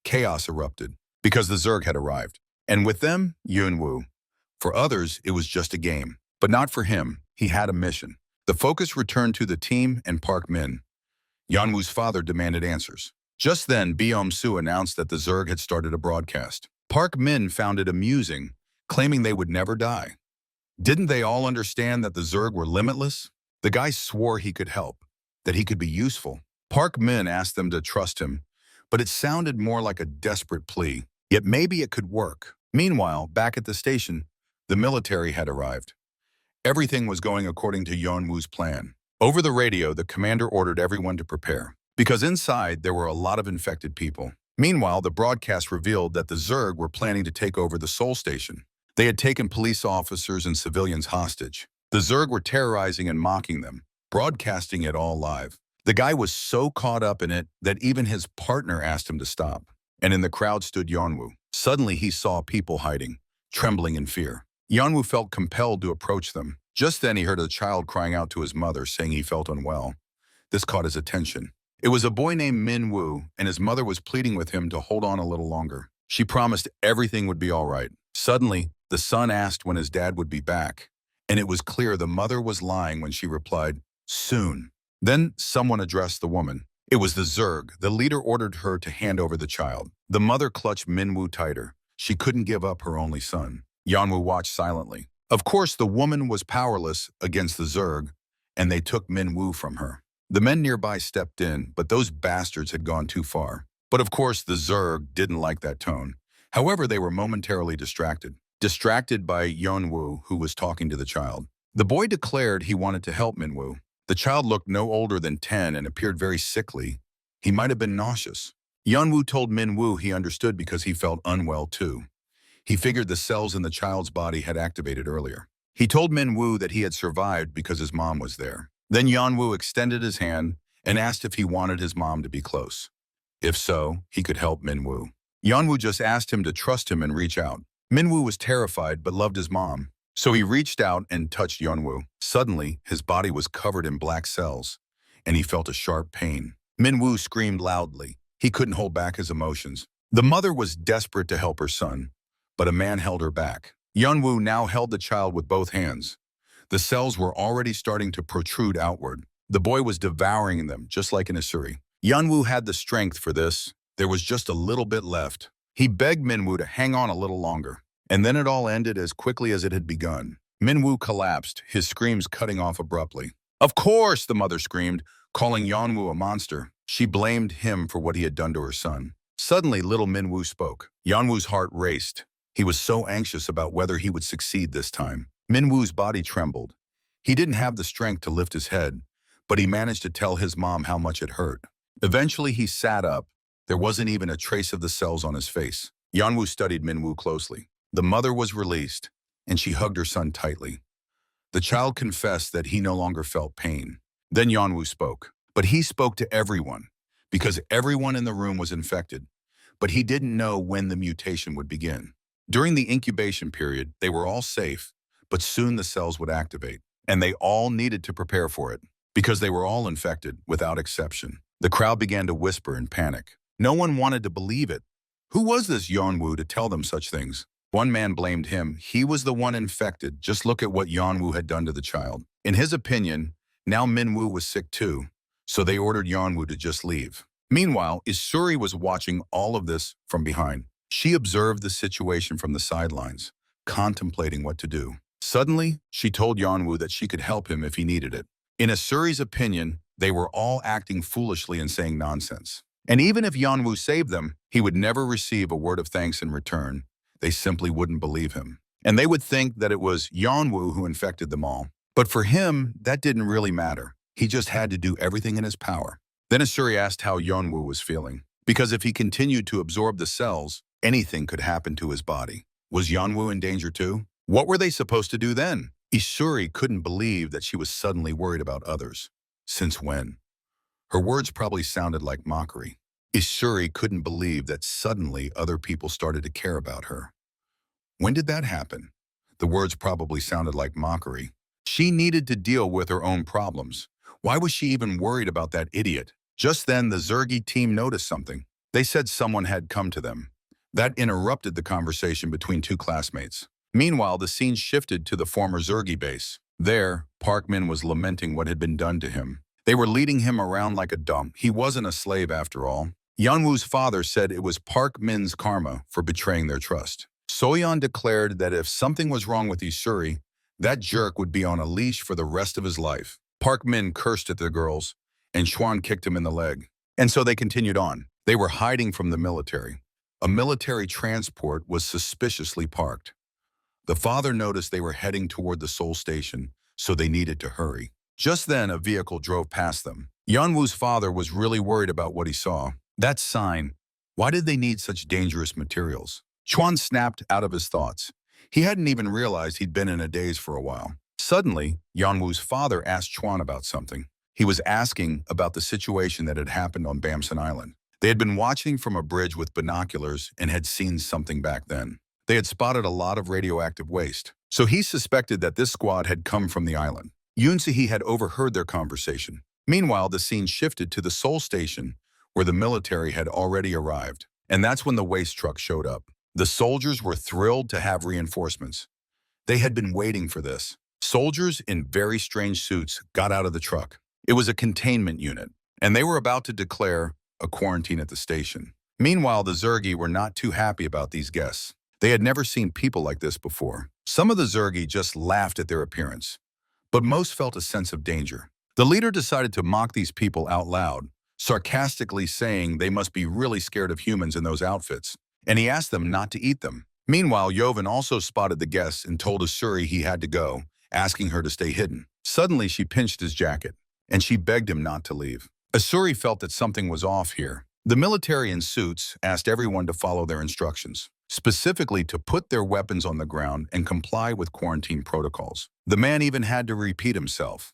Chaos erupted, because the Zerg had arrived. And with them, Yeon-woo. For others, it was just a game. But not for him. He had a mission. The focus returned to the team and Park Min. Yeon-woo's father demanded answers. Just then, Yeon-so announced that the Zerg had started a broadcast. Park Min found it amusing, claiming they would never die. Didn't they all understand that the Zerg were limitless? The guy swore he could help, that he could be useful. Park Min asked them to trust him, but it sounded more like a desperate plea. Yet maybe it could work. Meanwhile, back at the station, the military had arrived. Everything was going according to Yeon-woo's plan. Over the radio, the commander ordered everyone to prepare, because inside there were a lot of infected people. Meanwhile, the broadcast revealed that the Zerg were planning to take over the Seoul station. They had taken police officers and civilians hostage. The Zerg were terrorizing and mocking them, broadcasting it all live. The guy was so caught up in it that even his partner asked him to stop. And in the crowd stood Yeon-woo. Suddenly he saw people hiding, trembling in fear. Yeon-woo felt compelled to approach them. Just then he heard a child crying out to his mother, saying he felt unwell. This caught his attention. It was a boy named Min-woo, and his mother was pleading with him to hold on a little longer. She promised everything would be all right. Suddenly, the son asked when his dad would be back, and it was clear the mother was lying when she replied, "Soon." Then someone addressed the woman. It was the Zerg. The leader ordered her to hand over the child. The mother clutched Minwoo tighter. She couldn't give up her only son. Yeonwoo watched silently. Of course, the woman was powerless against the Zerg, and they took Minwoo from her. The men nearby stepped in, but those bastards had gone too far. But of course, the Zerg didn't like that tone. However, they were momentarily distracted. Distracted by Yeonwoo, who was talking to the child. The boy declared he wanted to help Minwoo. The child looked no older than 10 and appeared very sickly. He might have been nauseous. Yeonwoo told Minwoo he understood because he felt unwell too. He figured the cells in the child's body had activated earlier. He told Minwoo that he had survived because his mom was there. Then Yeonwoo extended his hand and asked if he wanted his mom to be close. If so, he could help Minwoo. Yeonwoo just asked him to trust him and reach out. Minwoo was terrified but loved his mom. So he reached out and touched Yeonwoo. Suddenly, his body was covered in black cells, and he felt a sharp pain. Minwoo screamed loudly. He couldn't hold back his emotions. The mother was desperate to help her son, but a man held her back. Yeonwoo now held the child with both hands. The cells were already starting to protrude outward. The boy was devouring them, just like an Asuri. Yeonwoo had the strength for this. There was just a little bit left. He begged Minwoo to hang on a little longer. And then it all ended as quickly as it had begun. Minwoo collapsed, his screams cutting off abruptly. "Of course," the mother screamed, calling Yeonwoo a monster. She blamed him for what he had done to her son. Suddenly, little Minwoo spoke. Yeonwoo's heart raced. He was so anxious about whether he would succeed this time. Minwoo's body trembled. He didn't have the strength to lift his head, but he managed to tell his mom how much it hurt. Eventually, he sat up. There wasn't even a trace of the cells on his face. Yeonwoo studied Minwoo closely. The mother was released, and she hugged her son tightly. The child confessed that he no longer felt pain. Then Yeonwoo spoke. But he spoke to everyone, because everyone in the room was infected. But he didn't know when the mutation would begin. During the incubation period, they were all safe, but soon the cells would activate. And they all needed to prepare for it, because they were all infected, without exception. The crowd began to whisper in panic. No one wanted to believe it. Who was this Yeonwoo to tell them such things? One man blamed him. He was the one infected. Just look at what Yeonwoo had done to the child. In his opinion, now Minwoo was sick too, so they ordered Yeonwoo to just leave. Meanwhile, Isuri was watching all of this from behind. She observed the situation from the sidelines, contemplating what to do. Suddenly, she told Yeonwoo that she could help him if he needed it. In Isuri's opinion, they were all acting foolishly and saying nonsense. And even if Yeonwoo saved them, he would never receive a word of thanks in return. They simply wouldn't believe him. And they would think that it was Yeonwoo who infected them all. But for him, that didn't really matter. He just had to do everything in his power. Then Isuri asked how Yeonwoo was feeling, because if he continued to absorb the cells, anything could happen to his body. Was Yeonwoo in danger too? What were they supposed to do then? Isuri couldn't believe that she was suddenly worried about others. Since when? Her words probably sounded like mockery. Isuri couldn't believe that suddenly other people started to care about her. When did that happen? The words probably sounded like mockery. She needed to deal with her own problems. Why was she even worried about that idiot? Just then, the Zergi team noticed something. They said someone had come to them. That interrupted the conversation between two classmates. Meanwhile, the scene shifted to the former Zergi base. There, Park Min was lamenting what had been done to him. They were leading him around like a dump. He wasn't a slave after all. Yeonwoo's father said it was Park Min's karma for betraying their trust. Soyon declared that if something was wrong with Isuri, that jerk would be on a leash for the rest of his life. Park Min cursed at the girls, and Chwan kicked him in the leg. And so they continued on. They were hiding from the military. A military transport was suspiciously parked. The father noticed they were heading toward the Seoul station, so they needed to hurry. Just then, a vehicle drove past them. Yeonwoo's father was really worried about what he saw. That sign. Why did they need such dangerous materials? Chwan snapped out of his thoughts. He hadn't even realized he'd been in a daze for a while. Suddenly, Yeonwoo's father asked Chwan about something. He was asking about the situation that had happened on Bamsan Island. They had been watching from a bridge with binoculars and had seen something back then. They had spotted a lot of radioactive waste. So he suspected that this squad had come from the island. Yoon-so had overheard their conversation. Meanwhile, the scene shifted to the Seoul station, where the military had already arrived. And that's when the waste truck showed up. The soldiers were thrilled to have reinforcements. They had been waiting for this. Soldiers in very strange suits got out of the truck. It was a containment unit, and they were about to declare a quarantine at the station. Meanwhile, the Zergi were not too happy about these guests. They had never seen people like this before. Some of the Zergi just laughed at their appearance, but most felt a sense of danger. The leader decided to mock these people out loud, sarcastically saying they must be really scared of humans in those outfits, and he asked them not to eat them. Meanwhile, Yovan also spotted the guests and told Asuri he had to go, asking her to stay hidden. Suddenly, she pinched his jacket, and she begged him not to leave. Asuri felt that something was off here. The military in suits asked everyone to follow their instructions, specifically to put their weapons on the ground and comply with quarantine protocols. The man even had to repeat himself.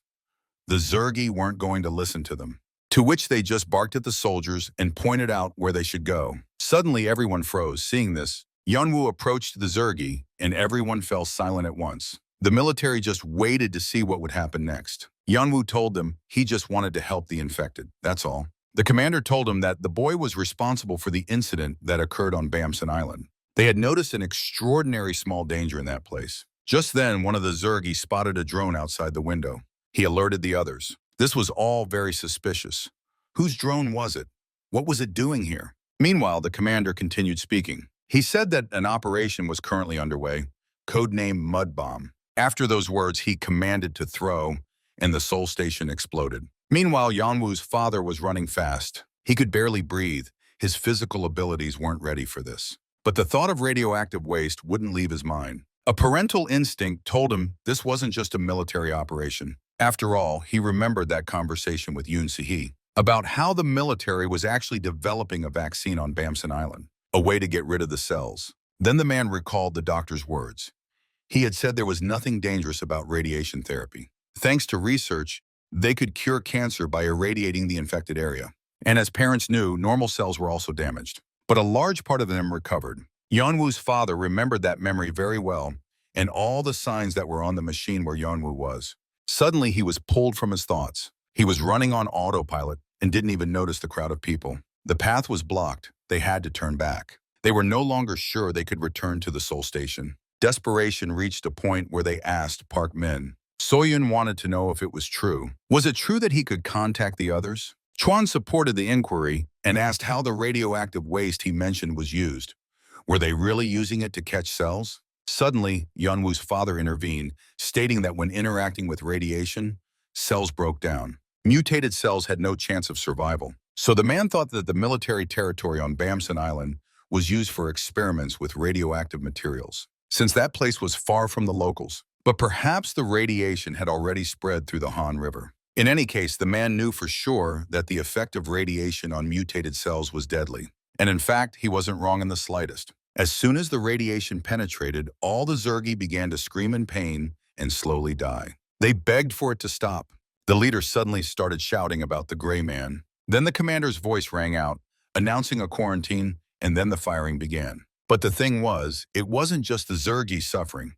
The Zergi weren't going to listen to them, to which they just barked at the soldiers and pointed out where they should go. Suddenly, everyone froze. Seeing this, Yeon-woo approached the Zergi, and everyone fell silent at once. The military just waited to see what would happen next. Yeon-woo told them he just wanted to help the infected, that's all. The commander told him that the boy was responsible for the incident that occurred on Bamsan Island. They had noticed an extraordinary small danger in that place. Just then, one of the Zergi spotted a drone outside the window. He alerted the others. This was all very suspicious. Whose drone was it? What was it doing here? Meanwhile, the commander continued speaking. He said that an operation was currently underway, codenamed Mud Bomb. After those words, he commanded to throw, and the Seoul station exploded. Meanwhile, Yeon-woo's father was running fast. He could barely breathe. His physical abilities weren't ready for this. But the thought of radioactive waste wouldn't leave his mind. A parental instinct told him this wasn't just a military operation. After all, he remembered that conversation with Yoon-se about how the military was actually developing a vaccine on Bamsan Island, a way to get rid of the cells. Then the man recalled the doctor's words. He had said there was nothing dangerous about radiation therapy. Thanks to research, they could cure cancer by irradiating the infected area. And as parents knew, normal cells were also damaged, but a large part of them recovered. Yeon-woo's father remembered that memory very well, and all the signs that were on the machine where Yeon-woo was. Suddenly, he was pulled from his thoughts. He was running on autopilot and didn't even notice the crowd of people. The path was blocked. They had to turn back. They were no longer sure they could return to the Seoul station. Desperation reached a point where they asked Park Min. Soyon wanted to know if it was true. Was it true that he could contact the others? Chwan supported the inquiry and asked how the radioactive waste he mentioned was used. Were they really using it to catch cells? Suddenly, Yeon-woo's father intervened, stating that when interacting with radiation, cells broke down. Mutated cells had no chance of survival. So the man thought that the military territory on Bamsan Island was used for experiments with radioactive materials, since that place was far from the locals. But perhaps the radiation had already spread through the Han River. In any case, the man knew for sure that the effect of radiation on mutated cells was deadly. And in fact, he wasn't wrong in the slightest. As soon as the radiation penetrated, all the Zergi began to scream in pain and slowly die. They begged for it to stop. The leader suddenly started shouting about the gray man. Then the commander's voice rang out, announcing a quarantine, and then the firing began. But the thing was, it wasn't just the Zergi suffering.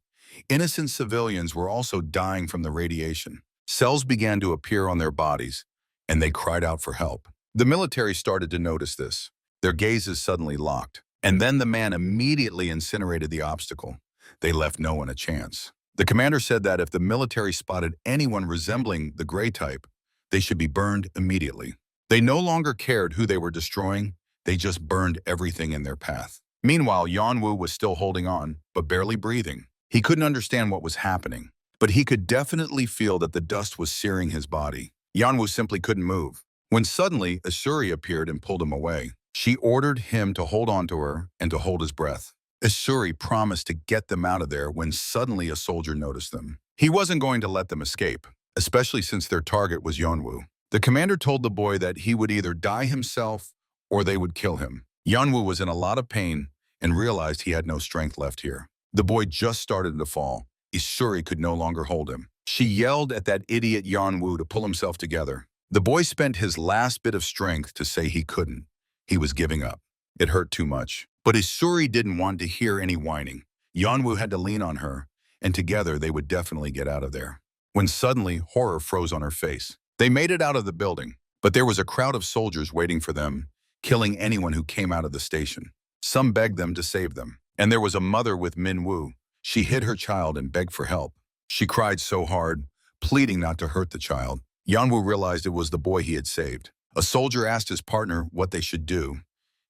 Innocent civilians were also dying from the radiation. Cells began to appear on their bodies, and they cried out for help. The military started to notice this. Their gazes suddenly locked. And then the man immediately incinerated the obstacle. They left no one a chance. The commander said that if the military spotted anyone resembling the gray type, they should be burned immediately. They no longer cared who they were destroying, they just burned everything in their path. Meanwhile, Yeon-woo was still holding on, but barely breathing. He couldn't understand what was happening, but he could definitely feel that the dust was searing his body. Yeon-woo simply couldn't move, when suddenly Asuri appeared and pulled him away. She ordered him to hold on to her and to hold his breath. Asuri promised to get them out of there when suddenly a soldier noticed them. He wasn't going to let them escape, especially since their target was Yeon-woo. The commander told the boy that he would either die himself or they would kill him. Yeon-woo was in a lot of pain and realized he had no strength left here. The boy just started to fall. Asuri could no longer hold him. She yelled at that idiot Yeon-woo to pull himself together. The boy spent his last bit of strength to say he couldn't. He was giving up. It hurt too much. But Asuri didn't want to hear any whining. Yeon-woo had to lean on her, and together they would definitely get out of there. When suddenly, horror froze on her face. They made it out of the building, but there was a crowd of soldiers waiting for them, killing anyone who came out of the station. Some begged them to save them. And there was a mother with Min-woo. She hid her child and begged for help. She cried so hard, pleading not to hurt the child. Yeon-woo realized it was the boy he had saved. A soldier asked his partner what they should do.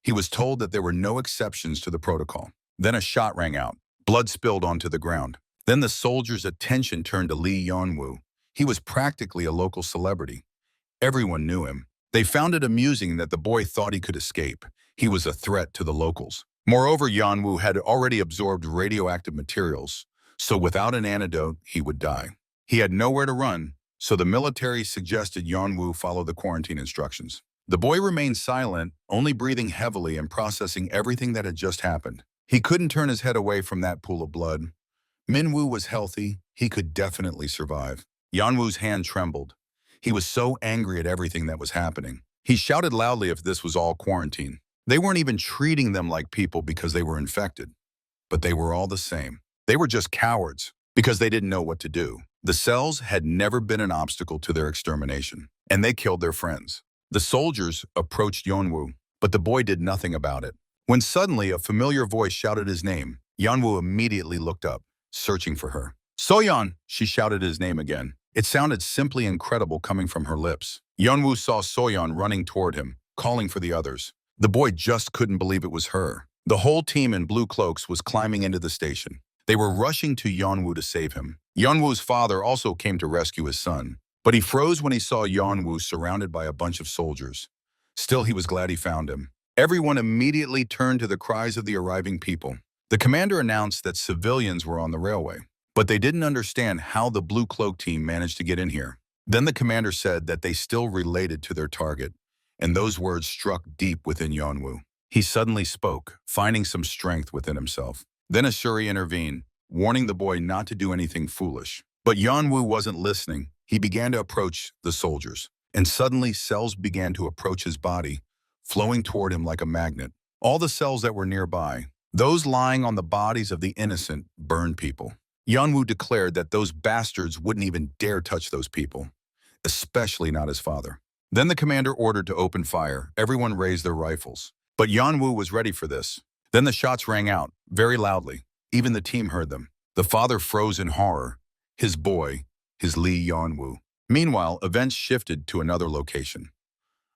He was told that there were no exceptions to the protocol. Then a shot rang out. Blood spilled onto the ground. Then the soldier's attention turned to Lee Yeon-woo. He was practically a local celebrity. Everyone knew him. They found it amusing that the boy thought he could escape. He was a threat to the locals. Moreover, Yeon-woo had already absorbed radioactive materials, so without an antidote, he would die. He had nowhere to run, so the military suggested Yeon-woo follow the quarantine instructions. The boy remained silent, only breathing heavily and processing everything that had just happened. He couldn't turn his head away from that pool of blood. Min-woo was healthy. He could definitely survive. Yeon-woo's hand trembled. He was so angry at everything that was happening. He shouted loudly if this was all quarantine. They weren't even treating them like people because they were infected. But they were all the same. They were just cowards because they didn't know what to do. The cells had never been an obstacle to their extermination, and they killed their friends. The soldiers approached Yeon-woo, but the boy did nothing about it. When suddenly a familiar voice shouted his name, Yeon-woo immediately looked up, searching for her. "Soyon!" She shouted his name again. It sounded simply incredible coming from her lips. Yeon-woo saw Soyon running toward him, calling for the others. The boy just couldn't believe it was her. The whole team in blue cloaks was climbing into the station. They were rushing to Yeon-woo to save him. Yeon-woo's father also came to rescue his son, but he froze when he saw Yeon-woo surrounded by a bunch of soldiers. Still, he was glad he found him. Everyone immediately turned to the cries of the arriving people. The commander announced that civilians were on the railway, but they didn't understand how the blue cloak team managed to get in here. Then the commander said that they still related to their target, and those words struck deep within Yeon-woo. He suddenly spoke, finding some strength within himself. Then a Shuri intervened, warning the boy not to do anything foolish. But Yeon-woo wasn't listening. He began to approach the soldiers, and suddenly cells began to approach his body, flowing toward him like a magnet. All the cells that were nearby, those lying on the bodies of the innocent, burned people. Yeon-woo declared that those bastards wouldn't even dare touch those people, especially not his father. Then the commander ordered to open fire. Everyone raised their rifles. But Yeon-woo was ready for this. Then the shots rang out, very loudly. Even the team heard them. The father froze in horror. His boy, his Lee Yeon-woo. Meanwhile, events shifted to another location.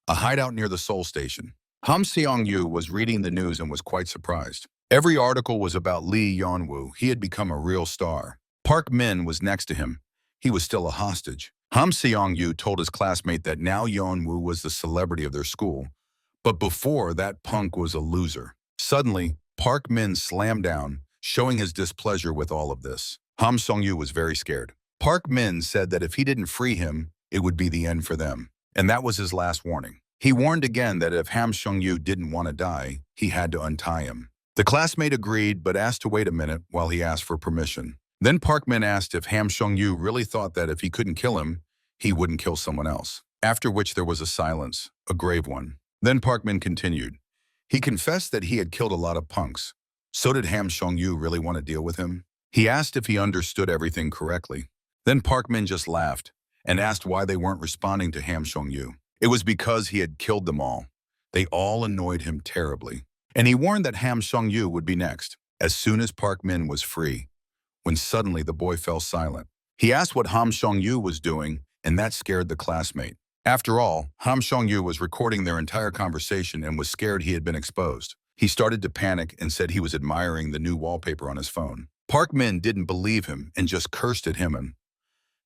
A hideout near the Seoul station. Seong-yu was reading the news and was quite surprised. Every article was about Lee Yeon-woo. He had become a real star. Park Min was next to him. He was still a hostage. Seong-yu told his classmate that now Yeon-woo was the celebrity of their school. But before, that punk was a loser. Suddenly, Park Min slammed down, showing his displeasure with all of this. Seong-yu was very scared. Park Min said that if he didn't free him, it would be the end for them. And that was his last warning. He warned again that if Seong-yu didn't want to die, he had to untie him. The classmate agreed, but asked to wait a minute while he asked for permission. Then Park Min asked if Seong-yu really thought that if he couldn't kill him, he wouldn't kill someone else. After which there was a silence, a grave one. Then Park Min continued. He confessed that he had killed a lot of punks. So did Seong-yu really want to deal with him? He asked if he understood everything correctly. Then Park Min just laughed and asked why they weren't responding to Seong-yu. It was because he had killed them all. They all annoyed him terribly. And he warned that Seong-yu would be next, as soon as Park Min was free, when suddenly the boy fell silent. He asked what Seong-yu was doing, and that scared the classmate. After all, Seong-yu was recording their entire conversation and was scared he had been exposed. He started to panic and said he was admiring the new wallpaper on his phone. Park Min didn't believe him and just cursed at him.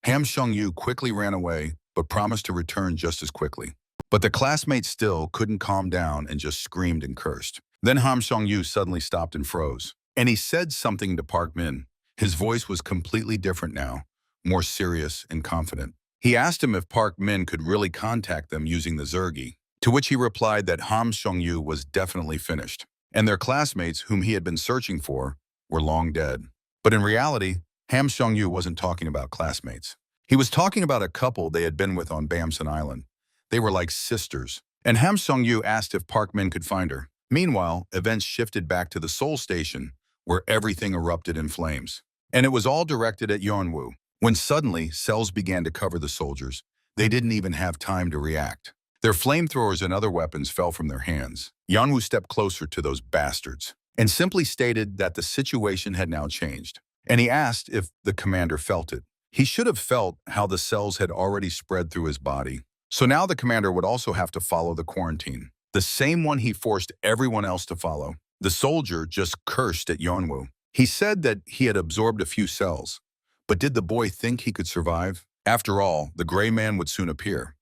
Seong-yu quickly ran away, but promised to return just as quickly. But the classmate still couldn't calm down and just screamed and cursed. Then Seong-yu suddenly stopped and froze. And he said something to Park Min. His voice was completely different now, more serious and confident. He asked him if Park Min could really contact them using the Zergi, to which he replied that Seong-yu was definitely finished, and their classmates, whom he had been searching for, were long dead. But in reality, Seong-yu wasn't talking about classmates. He was talking about a couple they had been with on Bamsan Island. They were like sisters, and Seong-yu asked if Park Min could find her. Meanwhile, events shifted back to the Seoul station, where everything erupted in flames. And it was all directed at Yeon-woo. When suddenly, cells began to cover the soldiers, they didn't even have time to react. Their flamethrowers and other weapons fell from their hands. Yeon-woo stepped closer to those bastards and simply stated that the situation had now changed. And he asked if the commander felt it. He should have felt how the cells had already spread through his body. So now the commander would also have to follow the quarantine, the same one he forced everyone else to follow. The soldier just cursed at Yeon-woo. He said that he had absorbed a few cells, but did the boy think he could survive? After all, the gray man would soon appear.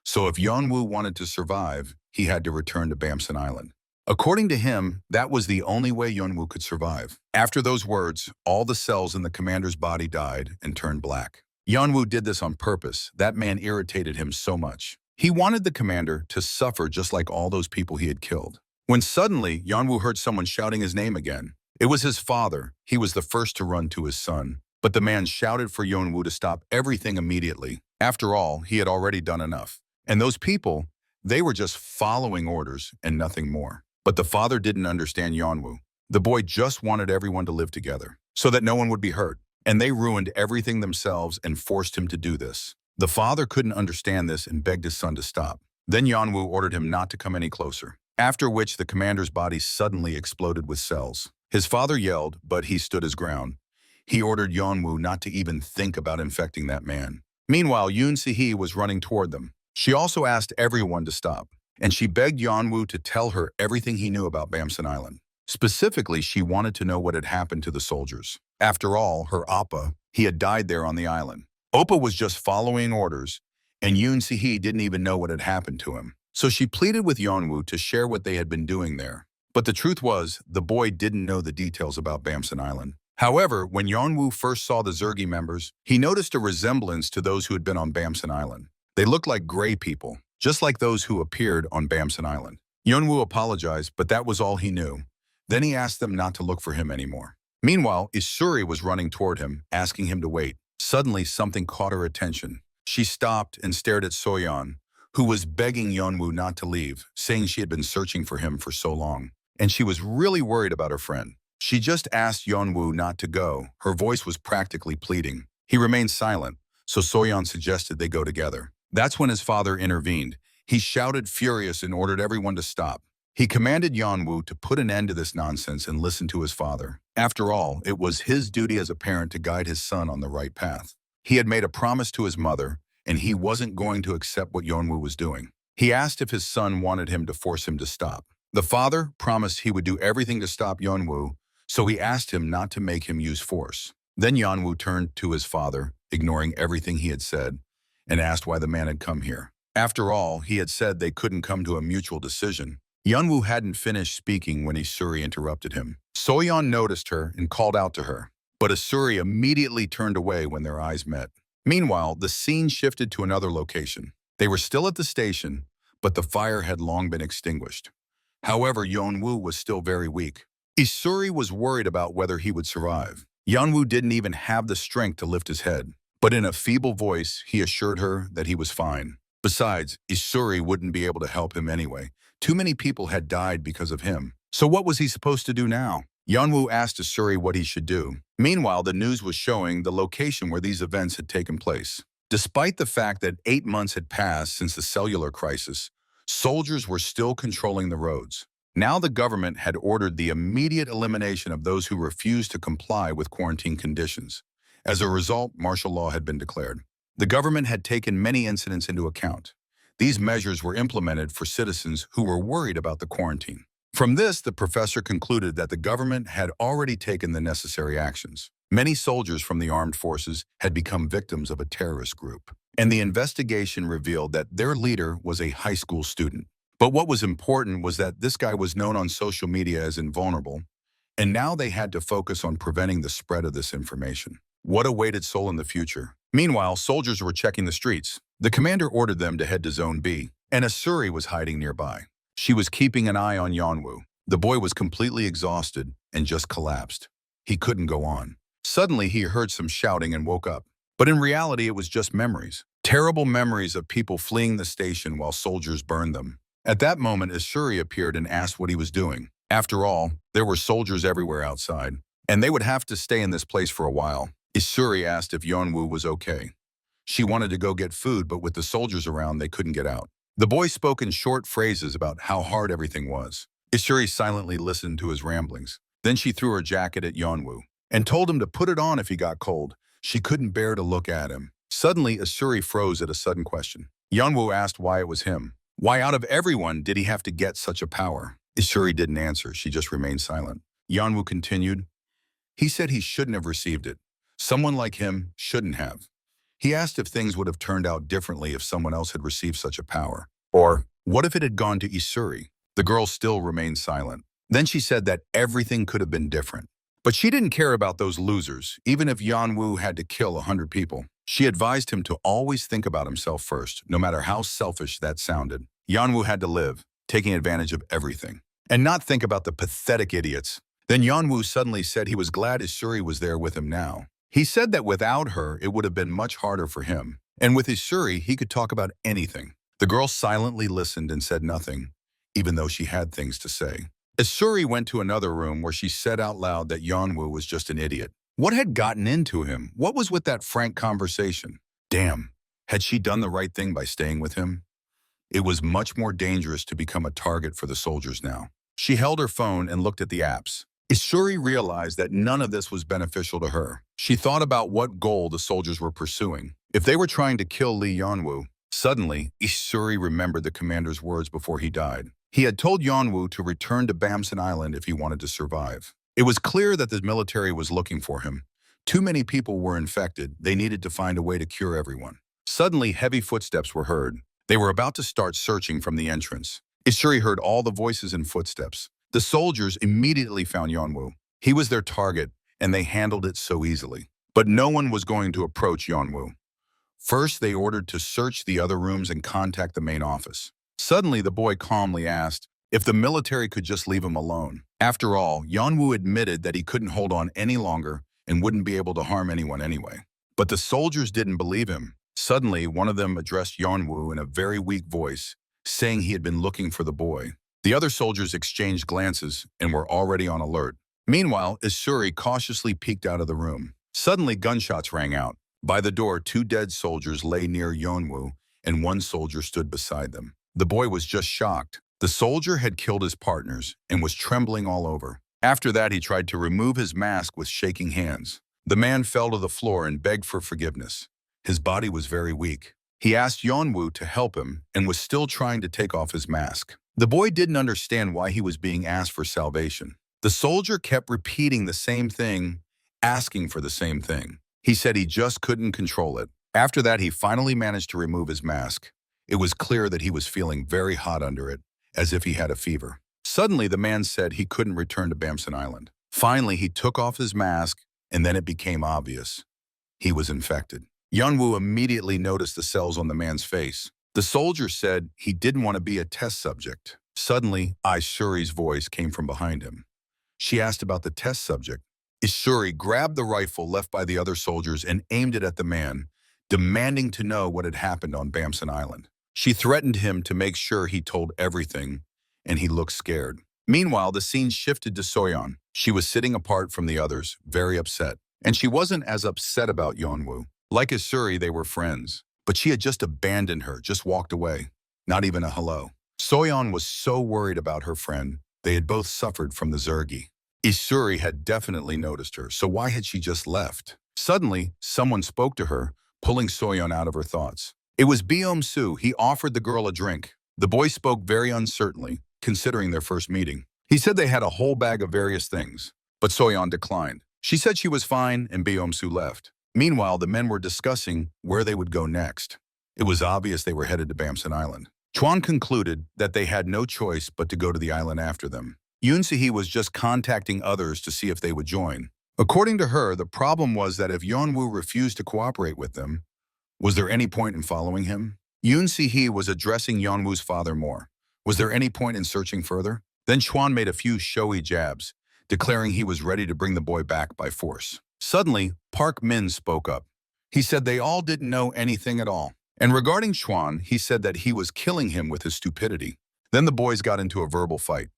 So if Yeon-woo wanted to survive, he had to return to Bamsan Island. According to him, that was the only way Yeon-woo could survive. After those words, all the cells in the commander's body died and turned black. Yeon-woo did this on purpose. That man irritated him so much. He wanted the commander to suffer just like all those people he had killed. When suddenly, Yeon-woo heard someone shouting his name again. It was his father. He was the first to run to his son. But the man shouted for Yeon-woo to stop everything immediately. After all, he had already done enough. And those people, they were just following orders and nothing more. But the father didn't understand Yeon-woo. The boy just wanted everyone to live together, so that no one would be hurt. And they ruined everything themselves and forced him to do this. The father couldn't understand this and begged his son to stop. Then Yeon-woo ordered him not to come any closer, after which the commander's body suddenly exploded with cells. His father yelled, but he stood his ground. He ordered Yeon-woo not to even think about infecting that man. Meanwhile, Yoon-se was running toward them. She also asked everyone to stop, and she begged Yeon-woo to tell her everything he knew about Bamsan Island. Specifically, she wanted to know what had happened to the soldiers. After all, her oppa, he had died there on the island. Oppa was just following orders, and Yoon-se didn't even know what had happened to him. So she pleaded with Yeon-woo to share what they had been doing there. But the truth was, the boy didn't know the details about Bamsan Island. However, when Yeon-woo first saw the Zergi members, he noticed a resemblance to those who had been on Bamsan Island. They looked like gray people, just like those who appeared on Bamsan Island. Yeon-woo apologized, but that was all he knew. Then he asked them not to look for him anymore. Meanwhile, Isuri was running toward him, asking him to wait. Suddenly, something caught her attention. She stopped and stared at Soyon, who was begging Yeon-woo not to leave, saying she had been searching for him for so long. And she was really worried about her friend. She just asked Yeon-woo not to go. Her voice was practically pleading. He remained silent, so Soyon suggested they go together. That's when his father intervened. He shouted furious and ordered everyone to stop. He commanded Yeon-woo to put an end to this nonsense and listen to his father. After all, it was his duty as a parent to guide his son on the right path. He had made a promise to his mother, and he wasn't going to accept what Yeon-woo was doing. He asked if his son wanted him to force him to stop. The father promised he would do everything to stop Yeon-woo, so he asked him not to make him use force. Then Yeon-woo turned to his father, ignoring everything he had said, and asked why the man had come here. After all, he had said they couldn't come to a mutual decision. Yeon-woo hadn't finished speaking when Isuri interrupted him. Soyon noticed her and called out to her, but Isuri immediately turned away when their eyes met. Meanwhile, the scene shifted to another location. They were still at the station, but the fire had long been extinguished. However, Yeon-woo was still very weak. Isuri was worried about whether he would survive. Yeon-woo didn't even have the strength to lift his head, but in a feeble voice, he assured her that he was fine. Besides, Isuri wouldn't be able to help him anyway. Too many people had died because of him. So what was he supposed to do now? Yeon-woo asked Isuri what he should do. Meanwhile, the news was showing the location where these events had taken place. Despite the fact that 8 months had passed since the cellular crisis, soldiers were still controlling the roads. Now the government had ordered the immediate elimination of those who refused to comply with quarantine conditions. As a result, martial law had been declared. The government had taken many incidents into account. These measures were implemented for citizens who were worried about the quarantine. From this, the professor concluded that the government had already taken the necessary actions. Many soldiers from the armed forces had become victims of a terrorist group, and the investigation revealed that their leader was a high school student. But what was important was that this guy was known on social media as invulnerable, and now they had to focus on preventing the spread of this information. What awaited Seoul in the future? Meanwhile, soldiers were checking the streets. The commander ordered them to head to Zone B, and Isuri was hiding nearby. She was keeping an eye on Yeon-woo. The boy was completely exhausted and just collapsed. He couldn't go on. Suddenly, he heard some shouting and woke up. But in reality, it was just memories. Terrible memories of people fleeing the station while soldiers burned them. At that moment, Isuri appeared and asked what he was doing. After all, there were soldiers everywhere outside, and they would have to stay in this place for a while. Isuri asked if Yeon-woo was okay. She wanted to go get food, but with the soldiers around, they couldn't get out. The boy spoke in short phrases about how hard everything was. Ishuri silently listened to his ramblings. Then she threw her jacket at Yeonwoo and told him to put it on if he got cold. She couldn't bear to look at him. Suddenly, Ishuri froze at a sudden question. Yeonwoo asked why it was him. Why out of everyone did he have to get such a power? Ishuri didn't answer. She just remained silent. Yeonwoo continued. He said he shouldn't have received it. Someone like him shouldn't have. He asked if things would have turned out differently if someone else had received such a power. Or, what if it had gone to Ishuri? The girl still remained silent. Then she said that everything could have been different. But she didn't care about those losers, even if Yeonwoo had to kill 100 people. She advised him to always think about himself first, no matter how selfish that sounded. Yeonwoo had to live, taking advantage of everything, and not think about the pathetic idiots. Then Yeonwoo suddenly said he was glad Ishuri was there with him now. He said that without her, it would have been much harder for him. And with Ishuri, he could talk about anything. The girl silently listened and said nothing, even though she had things to say. Ishuri went to another room where she said out loud that Yeonwoo was just an idiot. What had gotten into him? What was with that frank conversation? Damn, had she done the right thing by staying with him? It was much more dangerous to become a target for the soldiers now. She held her phone and looked at the apps. Ishuri realized that none of this was beneficial to her. She thought about what goal the soldiers were pursuing. If they were trying to kill Lee Yeonwoo, suddenly, Ishuri remembered the commander's words before he died. He had told Yeonwoo to return to Bamsan Island if he wanted to survive. It was clear that the military was looking for him. Too many people were infected. They needed to find a way to cure everyone. Suddenly, heavy footsteps were heard. They were about to start searching from the entrance. Ishuri heard all the voices and footsteps. The soldiers immediately found Yeonwoo. He was their target, and they handled it so easily. But no one was going to approach Yeonwoo. First, they ordered to search the other rooms and contact the main office. Suddenly, the boy calmly asked if the military could just leave him alone. After all, Yeonwoo admitted that he couldn't hold on any longer and wouldn't be able to harm anyone anyway. But the soldiers didn't believe him. Suddenly, one of them addressed Yeonwoo in a very weak voice, saying he had been looking for the boy. The other soldiers exchanged glances and were already on alert. Meanwhile, Ishuri cautiously peeked out of the room. Suddenly, gunshots rang out. By the door, 2 dead soldiers lay near Yeonwoo, and 1 soldier stood beside them. The boy was just shocked. The soldier had killed his partners and was trembling all over. After that, he tried to remove his mask with shaking hands. The man fell to the floor and begged for forgiveness. His body was very weak. He asked Yeonwoo to help him and was still trying to take off his mask. The boy didn't understand why he was being asked for salvation. The soldier kept repeating the same thing, asking for the same thing. He said he just couldn't control it. After that, he finally managed to remove his mask. It was clear that he was feeling very hot under it, as if he had a fever. Suddenly, the man said he couldn't return to Bamsan Island. Finally, he took off his mask, and then it became obvious. He was infected. Yeonwoo immediately noticed the cells on the man's face. The soldier said he didn't want to be a test subject. Suddenly, Ishuri's voice came from behind him. She asked about the test subject. Ishuri grabbed the rifle left by the other soldiers and aimed it at the man, demanding to know what had happened on Bamsan Island. She threatened him to make sure he told everything, and he looked scared. Meanwhile, the scene shifted to Soyon. She was sitting apart from the others, very upset. And she wasn't as upset about Yeonwoo. Like Ishuri, they were friends. But she had just abandoned her, just walked away. Not even a hello. Soyon was so worried about her friend. They had both suffered from the Zergi. Ishuri had definitely noticed her, so why had she just left? Suddenly, someone spoke to her, pulling Soyon out of her thoughts. It was Yeon-so. He offered the girl a drink. The boy spoke very uncertainly, considering their first meeting. He said they had a whole bag of various things, but Soyon declined. She said she was fine, and Yeon-so left. Meanwhile, the men were discussing where they would go next. It was obvious they were headed to Bamsan Island. Chwan concluded that they had no choice but to go to the island after them. Yoon-se was just contacting others to see if they would join. According to her, the problem was that if Yeonwoo refused to cooperate with them, was there any point in following him? Yoon-se was addressing Yeonwoo's father more. Was there any point in searching further? Then Chwan made a few showy jabs, declaring he was ready to bring the boy back by force. Suddenly, Park Min spoke up. He said they all didn't know anything at all. And regarding Chwan, he said that he was killing him with his stupidity. Then the boys got into a verbal fight.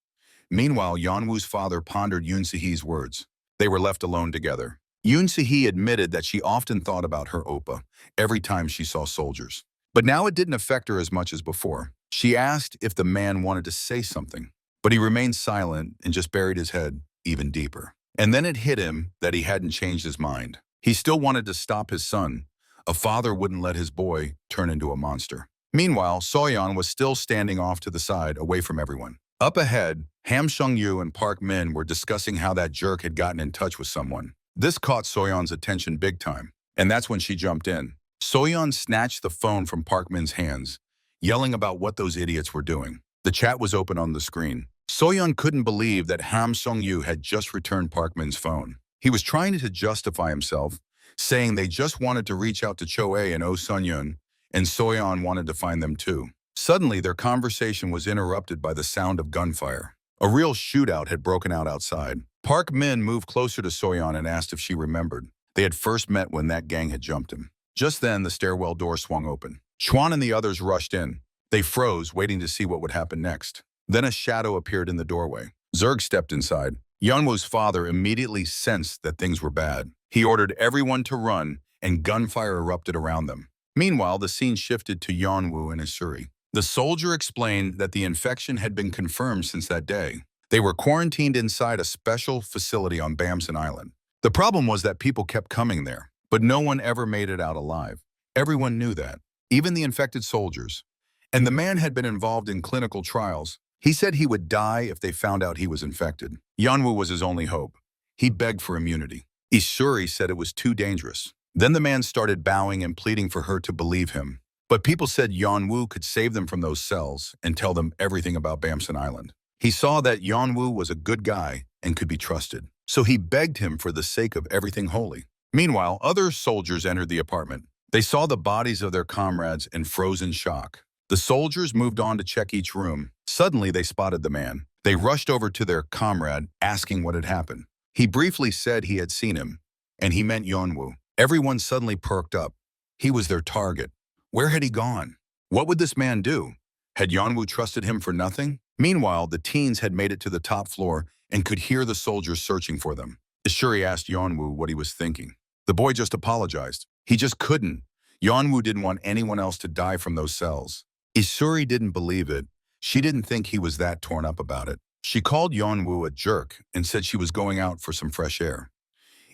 Meanwhile, Yeonwoo's father pondered Yoon-se's words. They were left alone together. Yoon-se admitted that she often thought about her oppa every time she saw soldiers. But now it didn't affect her as much as before. She asked if the man wanted to say something, but he remained silent and just buried his head even deeper. And then it hit him that he hadn't changed his mind. He still wanted to stop his son. A father wouldn't let his boy turn into a monster. Meanwhile, Soyon was still standing off to the side, away from everyone. Up ahead, Ham Sung-yu and Park Min were discussing how that jerk had gotten in touch with someone. This caught Soyeon's attention big time, and that's when she jumped in. Soyeon snatched the phone from Park Min's hands, yelling about what those idiots were doing. The chat was open on the screen. Soyeon couldn't believe that Ham Sung-yu had just returned Park Min's phone. He was trying to justify himself, saying they just wanted to reach out to Choe and Oh Sun-yoon, and Soyeon wanted to find them too. Suddenly, their conversation was interrupted by the sound of gunfire. A real shootout had broken out outside. Park Min moved closer to Soyeon and asked if she remembered. They had first met when that gang had jumped him. Just then, the stairwell door swung open. Chwan and the others rushed in. They froze, waiting to see what would happen next. Then a shadow appeared in the doorway. Zerg stepped inside. Yeonwoo's father immediately sensed that things were bad. He ordered everyone to run, and gunfire erupted around them. Meanwhile, the scene shifted to Yeon-woo and Isuri. The soldier explained that the infection had been confirmed since that day. They were quarantined inside a special facility on Bamsan Island. The problem was that people kept coming there, but no one ever made it out alive. Everyone knew that, even the infected soldiers. And the man had been involved in clinical trials. He said he would die if they found out he was infected. Yeon-woo was his only hope. He begged for immunity. Isuri said it was too dangerous. Then the man started bowing and pleading for her to believe him. But people said Yeon-woo could save them from those cells and tell them everything about Bamsan Island. He saw that Yeon-woo was a good guy and could be trusted. So he begged him for the sake of everything holy. Meanwhile, other soldiers entered the apartment. They saw the bodies of their comrades and froze in shock. The soldiers moved on to check each room. Suddenly, they spotted the man. They rushed over to their comrade, asking what had happened. He briefly said he had seen him, and he meant Yeon-woo. Everyone suddenly perked up. He was their target. Where had he gone? What would this man do? Had Yeon-woo trusted him for nothing? Meanwhile, the teens had made it to the top floor and could hear the soldiers searching for them. Ishuri asked Yeon-woo what he was thinking. The boy just apologized. He just couldn't. Yeon-woo didn't want anyone else to die from those cells. Isuri didn't believe it. She didn't think he was that torn up about it. She called Yeon-woo a jerk and said she was going out for some fresh air.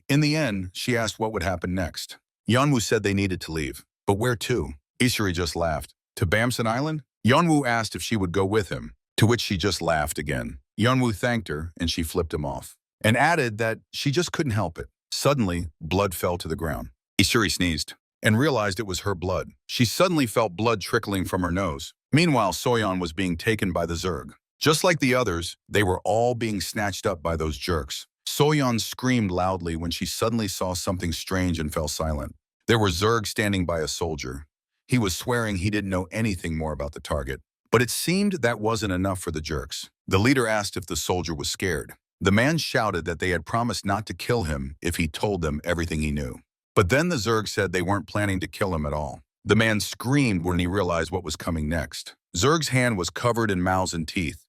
In the end, she asked what would happen next. Yeon-woo said they needed to leave. But where to? Isuri just laughed. To Bamsan Island? Yeon-woo asked if she would go with him, to which she just laughed again. Yeon-woo thanked her, and she flipped him off, and added that she just couldn't help it. Suddenly, blood fell to the ground. Isuri sneezed and realized it was her blood. She suddenly felt blood trickling from her nose. Meanwhile, Soyeon was being taken by the Zerg. Just like the others, they were all being snatched up by those jerks. Soyeon screamed loudly when she suddenly saw something strange and fell silent. There were Zerg standing by a soldier. He was swearing he didn't know anything more about the target. But it seemed that wasn't enough for the jerks. The leader asked if the soldier was scared. The man shouted that they had promised not to kill him if he told them everything he knew. But then the Zerg said they weren't planning to kill him at all. The man screamed when he realized what was coming next. Zerg's hand was covered in mouths and teeth.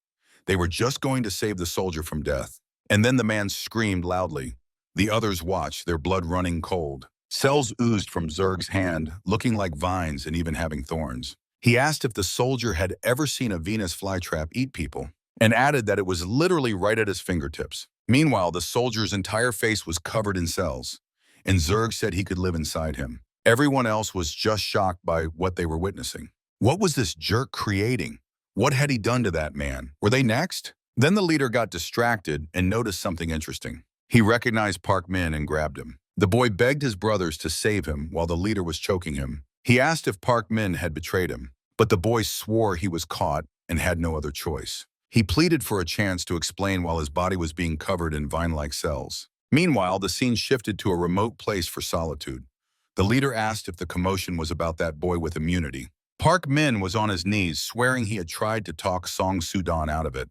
They were just going to save the soldier from death. And then the man screamed loudly. The others watched, their blood running cold. Cells oozed from Zerg's hand, looking like vines and even having thorns. He asked if the soldier had ever seen a Venus flytrap eat people, and added that it was literally right at his fingertips. Meanwhile, the soldier's entire face was covered in cells, and Zerg said he could live inside him. Everyone else was just shocked by what they were witnessing. What was this jerk creating? What had he done to that man? Were they next? Then the leader got distracted and noticed something interesting. He recognized Park Min and grabbed him. The boy begged his brothers to save him while the leader was choking him. He asked if Park Min had betrayed him, but the boy swore he was caught and had no other choice. He pleaded for a chance to explain while his body was being covered in vine-like cells. Meanwhile, the scene shifted to a remote place for solitude. The leader asked if the commotion was about that boy with immunity. Park Min was on his knees, swearing he had tried to talk Song Soo-don out of it.